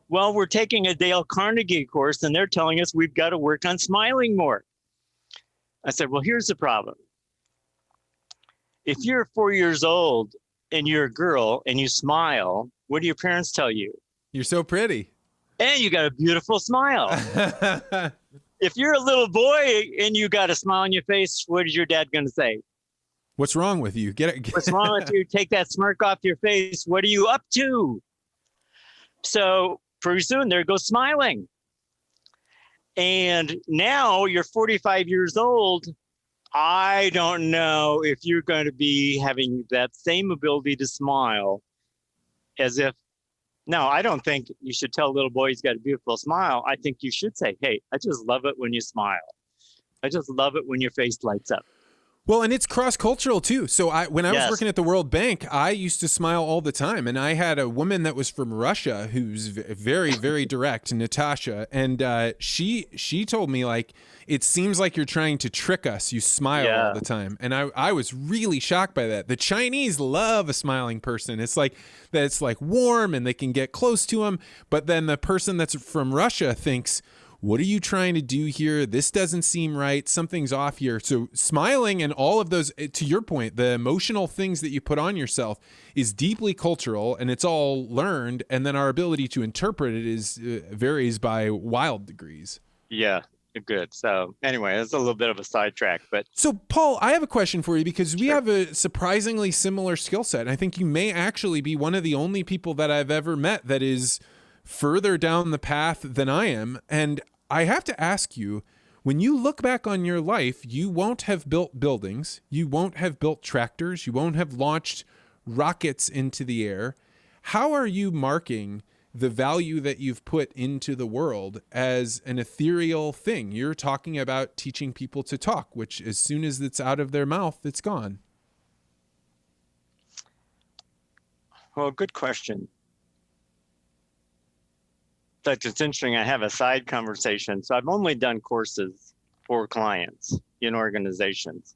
Well, we're taking a Dale Carnegie course, and they're telling us we've got to work on smiling more. I said, well, here's the problem. If you're 4 years old and you're a girl and you smile, what do your parents tell you? You're so pretty. And you got a beautiful smile. If you're a little boy and you got a smile on your face, what is your dad going to say? What's wrong with you? What's wrong with you? Take that smirk off your face. What are you up to? So pretty soon there goes smiling. And now you're 45 years old. I don't know if you're going to be having that same ability to smile as if, no, I don't think you should tell a little boy he's got a beautiful smile. I think you should say, hey, I just love it when you smile. I just love it when your face lights up. Well, and it's cross-cultural too. So when I was Yes. working at the World Bank, I used to smile all the time. And I had a woman that was from Russia who's very, very direct, Natasha. And she told me, like, it seems like you're trying to trick us. You smile all the time. And I was really shocked by that. The Chinese love a smiling person. It's like that's like warm and they can get close to them. But then the person that's from Russia thinks, what are you trying to do here? This doesn't seem right. Something's off here. So smiling and all of those, to your point, the emotional things that you put on yourself is deeply cultural and it's all learned. And then our ability to interpret it is varies by wild degrees. Yeah, good. So anyway, it's a little bit of a sidetrack, but. So Paul, I have a question for you because we have a surprisingly similar skill set. And I think you may actually be one of the only people that I've ever met that is further down the path than I am. And I have to ask you, when you look back on your life, you won't have built buildings, you won't have built tractors, you won't have launched rockets into the air. How are you marking the value that you've put into the world as an ethereal thing? You're talking about teaching people to talk, which as soon as it's out of their mouth, it's gone. Well, good question. It's interesting. I have a side conversation. So I've only done courses for clients in organizations,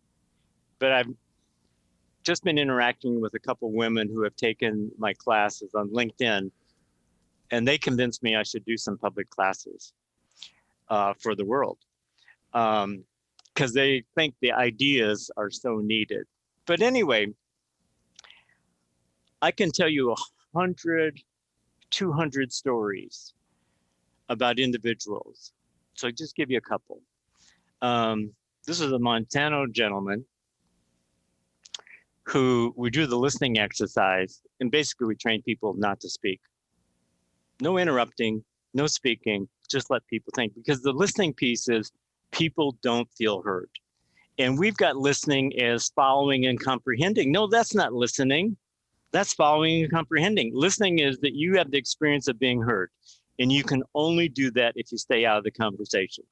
but I've just been interacting with a couple women who have taken my classes on LinkedIn, and they convinced me I should do some public classes for the world because they think the ideas are so needed. But anyway, I can tell you 100, 200 stories about individuals. So just give you a couple. This is a Montana gentleman who we do the listening exercise, and basically we train people not to speak. No interrupting, no speaking, just let people think. Because the listening piece is people don't feel heard. And we've got listening as following and comprehending. No, that's not listening. That's following and comprehending. Listening is that you have the experience of being heard. And you can only do that if you stay out of the conversation.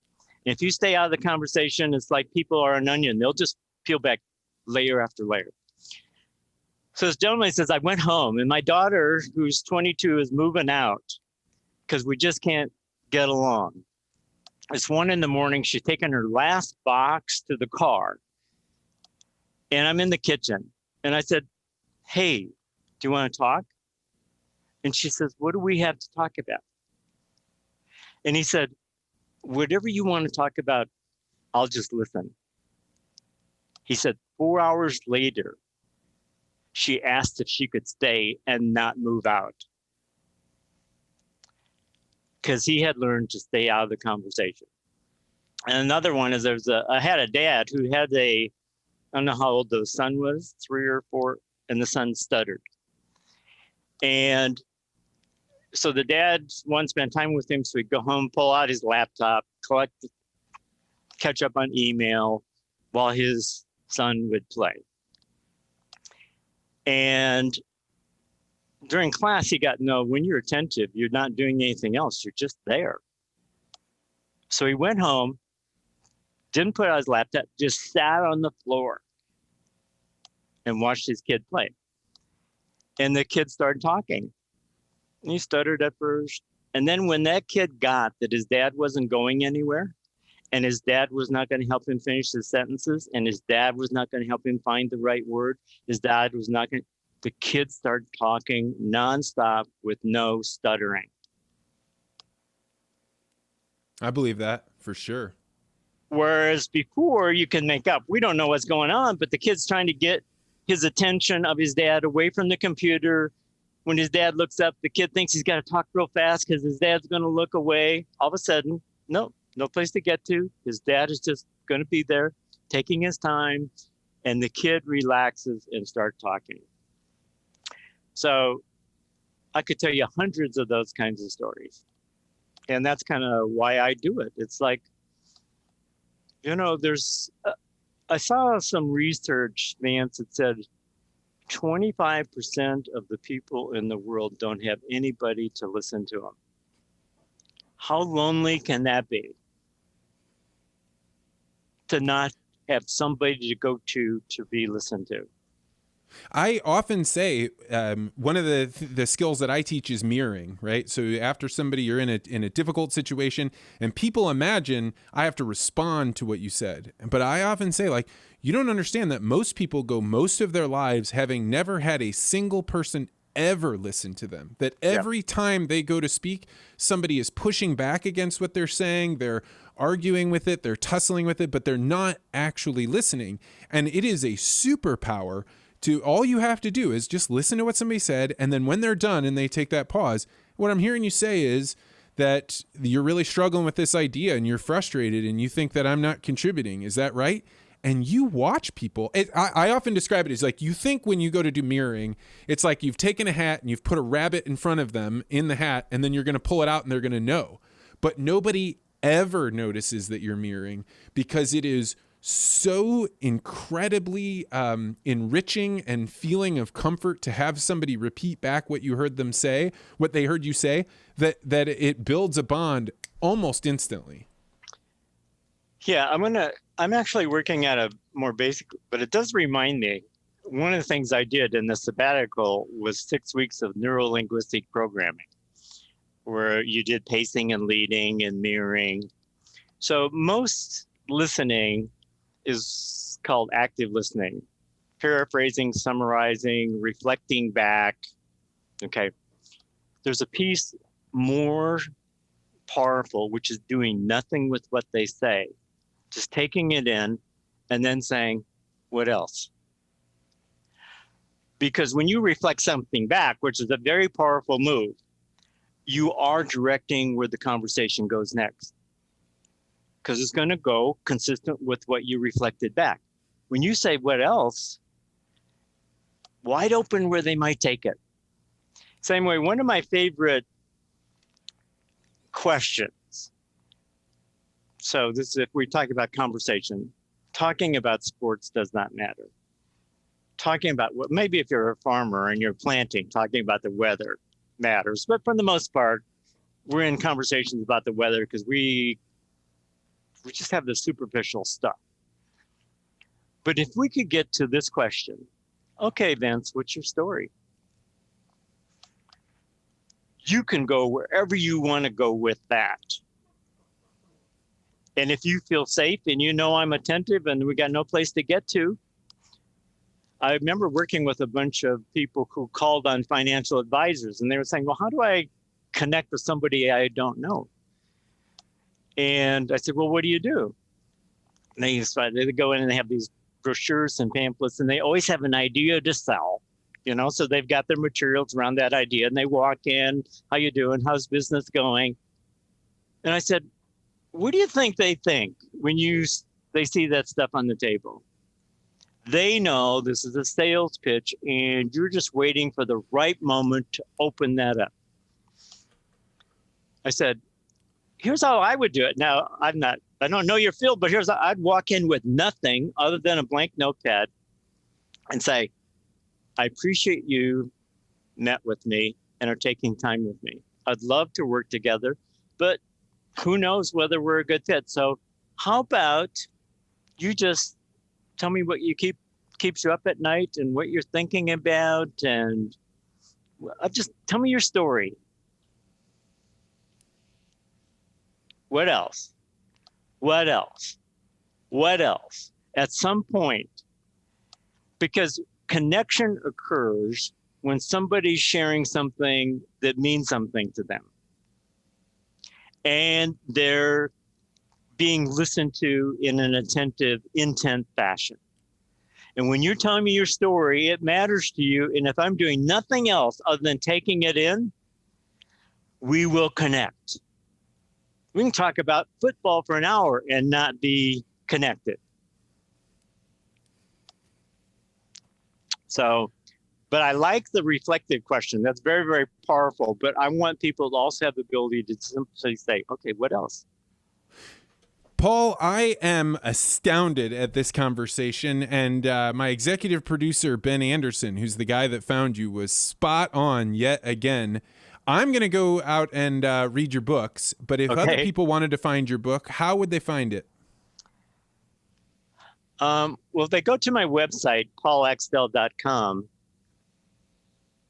If you stay out of the conversation, it's like people are an onion. They'll just peel back layer after layer. So this gentleman says, I went home and my daughter, who's 22, is moving out because we just can't get along. It's 1 a.m. She's taken her last box to the car. And I'm in the kitchen. And I said, hey, do you want to talk? And she says, what do we have to talk about? And he said, whatever you want to talk about, I'll just listen. He said, 4 hours later, she asked if she could stay and not move out. Because he had learned to stay out of the conversation. And another one is I had a dad who had I don't know how old the son was, 3 or 4, and the son stuttered. And so the dad wanted to spend time with him, so he'd go home, pull out his laptop, catch up on email while his son would play. And during class, he got, no, when you're attentive, you're not doing anything else. You're just there. So he went home, didn't put out his laptop, just sat on the floor and watched his kid play. And the kid started talking. And he stuttered at first. And then when that kid got that his dad wasn't going anywhere, and his dad was not going to help him finish his sentences, and his dad was not going to help him find the right word, his dad was not going to, the kid started talking nonstop with no stuttering. I believe that for sure. Whereas before you can make up, we don't know what's going on, but the kid's trying to get his attention of his dad away from the computer. When his dad looks up, the kid thinks he's got to talk real fast because his dad's going to look away. All of a sudden, no place to get to. His dad is just going to be there, taking his time, and the kid relaxes and starts talking. So I could tell you hundreds of those kinds of stories. And that's kind of why I do it. It's like, there's, I saw some research, Vance, that said 25% of the people in the world don't have anybody to listen to them. How lonely can that be? To not have somebody to go to be listened to. I often say one of the skills that I teach is mirroring, right? So after you're in a difficult situation and people imagine I have to respond to what you said. But I often say, like, you don't understand that most people go most of their lives having never had a single person ever listen to them. That every time they go to speak, somebody is pushing back against what they're saying. They're arguing with it. They're tussling with it, but they're not actually listening. And it is a superpower. All you have to do is just listen to what somebody said, and then when they're done and they take that pause, what I'm hearing you say is that you're really struggling with this idea and you're frustrated and you think that I'm not contributing. Is that right? And you watch people. I often describe it as like, you think when you go to do mirroring, it's like you've taken a hat and you've put a rabbit in front of them in the hat, and then you're going to pull it out and they're going to know. But nobody ever notices that you're mirroring, because it is so incredibly enriching and feeling of comfort to have somebody repeat back what you heard them say, what they heard you say, that it builds a bond almost instantly. Yeah, I'm actually working at a more basic, but it does remind me, one of the things I did in the sabbatical was 6 weeks of neuro-linguistic programming, where you did pacing and leading and mirroring. So most listening is called active listening, paraphrasing, summarizing, reflecting back. Okay. There's a piece more powerful, which is doing nothing with what they say, just taking it in and then saying, what else? Because when you reflect something back, which is a very powerful move, you are directing where the conversation goes next, because it's going to go consistent with what you reflected back. When you say what else, wide open where they might take it. Same way, one of my favorite questions. So this is if we talk about conversation, talking about sports does not matter. Talking about what, maybe if you're a farmer and you're planting, talking about the weather matters. But for the most part, we're in conversations about the weather because we just have the superficial stuff. But if we could get to this question, okay, Vince, what's your story? You can go wherever you want to go with that. And if you feel safe and you know I'm attentive and we got no place to get to, I remember working with a bunch of people who called on financial advisors, and they were saying, well, how do I connect with somebody I don't know? And I said, well, what do you do? And they go in and they have these brochures and pamphlets, and they always have an idea to sell, so they've got their materials around that idea, and they walk in, how you doing? How's business going? And I said, what do you think they think when they see that stuff on the table? They know this is a sales pitch, and you're just waiting for the right moment to open that up. I said, here's how I would do it. Now, I don't know your field, but I'd walk in with nothing other than a blank notepad and say, I appreciate you met with me and are taking time with me. I'd love to work together, but who knows whether we're a good fit. So how about you just tell me what keeps you up at night and what you're thinking about, and just tell me your story. What else? What else? What else? At some point, because connection occurs when somebody's sharing something that means something to them. And they're being listened to in an attentive, intent fashion. And when you're telling me your story, it matters to you. And if I'm doing nothing else other than taking it in, we will connect. We can talk about football for an hour and not be connected. So But I like the reflective question. That's very, very powerful. But I want people to also have the ability to simply say, okay, what else? Paul, I am astounded at this conversation, and my executive producer, Ben Anderson, who's the guy that found you, was spot on yet again. I'm going to go out and read your books, but if other people wanted to find your book, how would they find it? Well, if they go to my website, paulaxtell.com,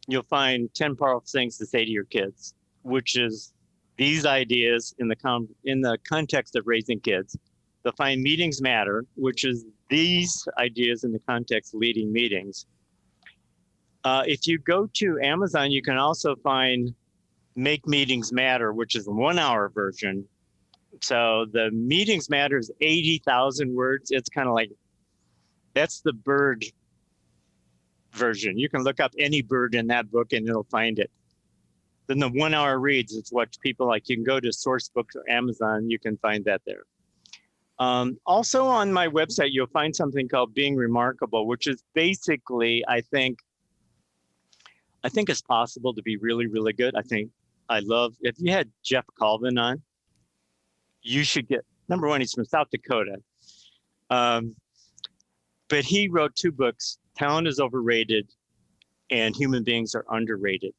you'll find 10 powerful things to say to your kids, which is these ideas in the context of raising kids. They'll find meetings matter, which is these ideas in the context of leading meetings. If you go to Amazon, you can also find Make Meetings Matter, which is a 1-hour version. So the Meetings Matter is 80,000 words. It's kind of like, that's the bird version. You can look up any bird in that book and it'll find it. Then the 1-hour reads, it's what people like. You can go to Sourcebooks or Amazon. You can find that there. Also on my website, you'll find something called Being Remarkable, which is basically, I think it's possible to be really, really good. If you had Jeff Colvin on, you should get, number one, he's from South Dakota. But he wrote 2 books, Talent is Overrated and Human Beings Are Underrated.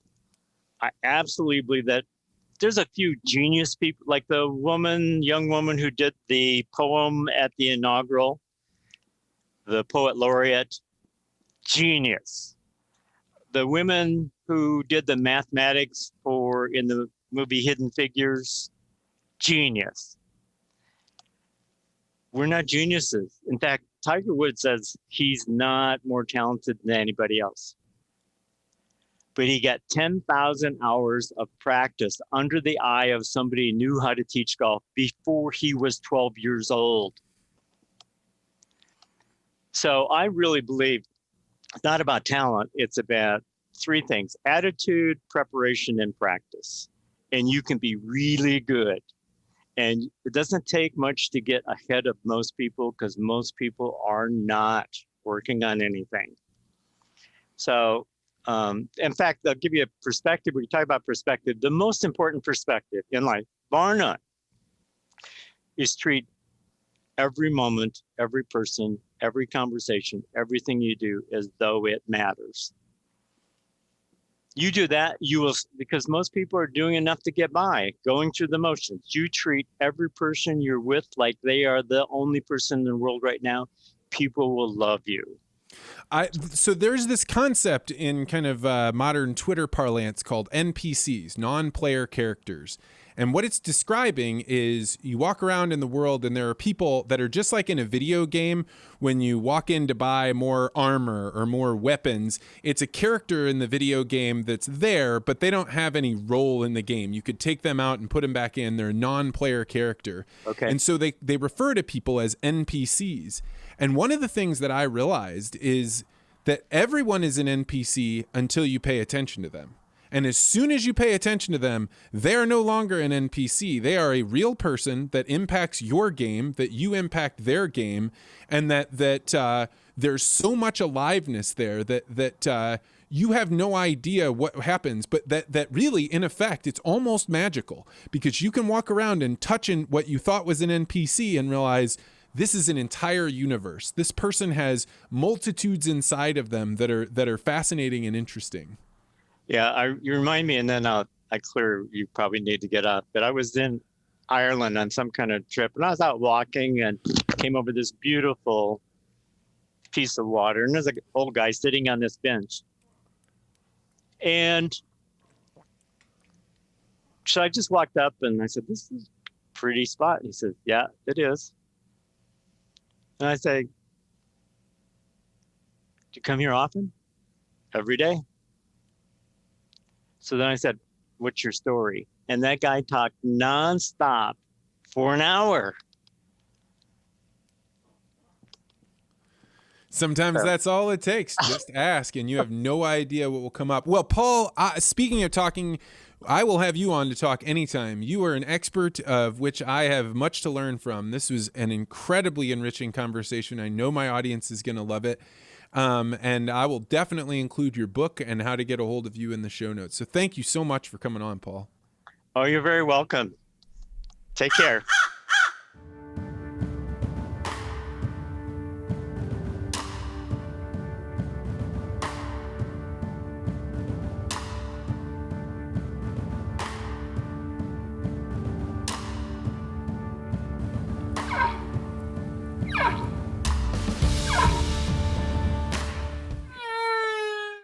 I absolutely believe that there's a few genius people, like the young woman who did the poem at the inaugural, the poet laureate, genius. The women who did the mathematics in the movie Hidden Figures, genius. We're not geniuses. In fact, Tiger Woods says he's not more talented than anybody else. But he got 10,000 hours of practice under the eye of somebody who knew how to teach golf before he was 12 years old. So I really believe it's not about talent. It's about 3 things: attitude, preparation, and practice. And you can be really good. And it doesn't take much to get ahead of most people, because most people are not working on anything. So, in fact, I'll give you a perspective. We talk about perspective. The most important perspective in life, bar none, is treat every moment, every person, every conversation, everything you do as though it matters. You do that, you will, because most people are doing enough to get by, going through the motions. You treat every person you're with like they are the only person in the world right now. People will love you. So there's this concept in kind of modern Twitter parlance called NPCs, non-player characters. And what it's describing is you walk around in the world and there are people that are just like in a video game. When you walk in to buy more armor or more weapons, it's a character in the video game that's there, but they don't have any role in the game. You could take them out and put them back in. They're a non-player character. Okay. And so they refer to people as NPCs. And one of the things that I realized is that everyone is an NPC until you pay attention to them. And as soon as you pay attention to them, they are no longer an NPC. They are a real person that impacts your game, that you impact their game, and that there's so much aliveness there that you have no idea what happens, but that really, in effect, it's almost magical, because you can walk around and touch in what you thought was an NPC and realize this is an entire universe. This person has multitudes inside of them that are fascinating and interesting. Yeah, you remind me, and then you probably need to get up. But I was in Ireland on some kind of trip, and I was out walking and came over this beautiful piece of water, and there's an old guy sitting on this bench. And so I just walked up and I said, "This is a pretty spot." And he said, "Yeah, it is." And I say, "Do you come here often? Every day?" So then I said, "What's your story?" And that guy talked nonstop for an hour. Sometimes that's all it takes. Just ask, and you have no idea what will come up. Well, Paul, speaking of talking, I will have you on to talk anytime. You are an expert of which I have much to learn from. This was an incredibly enriching conversation. I know my audience is going to love it. And I will definitely include your book and how to get a hold of you in the show notes. So thank you so much for coming on, Paul. Oh, you're very welcome. Take care.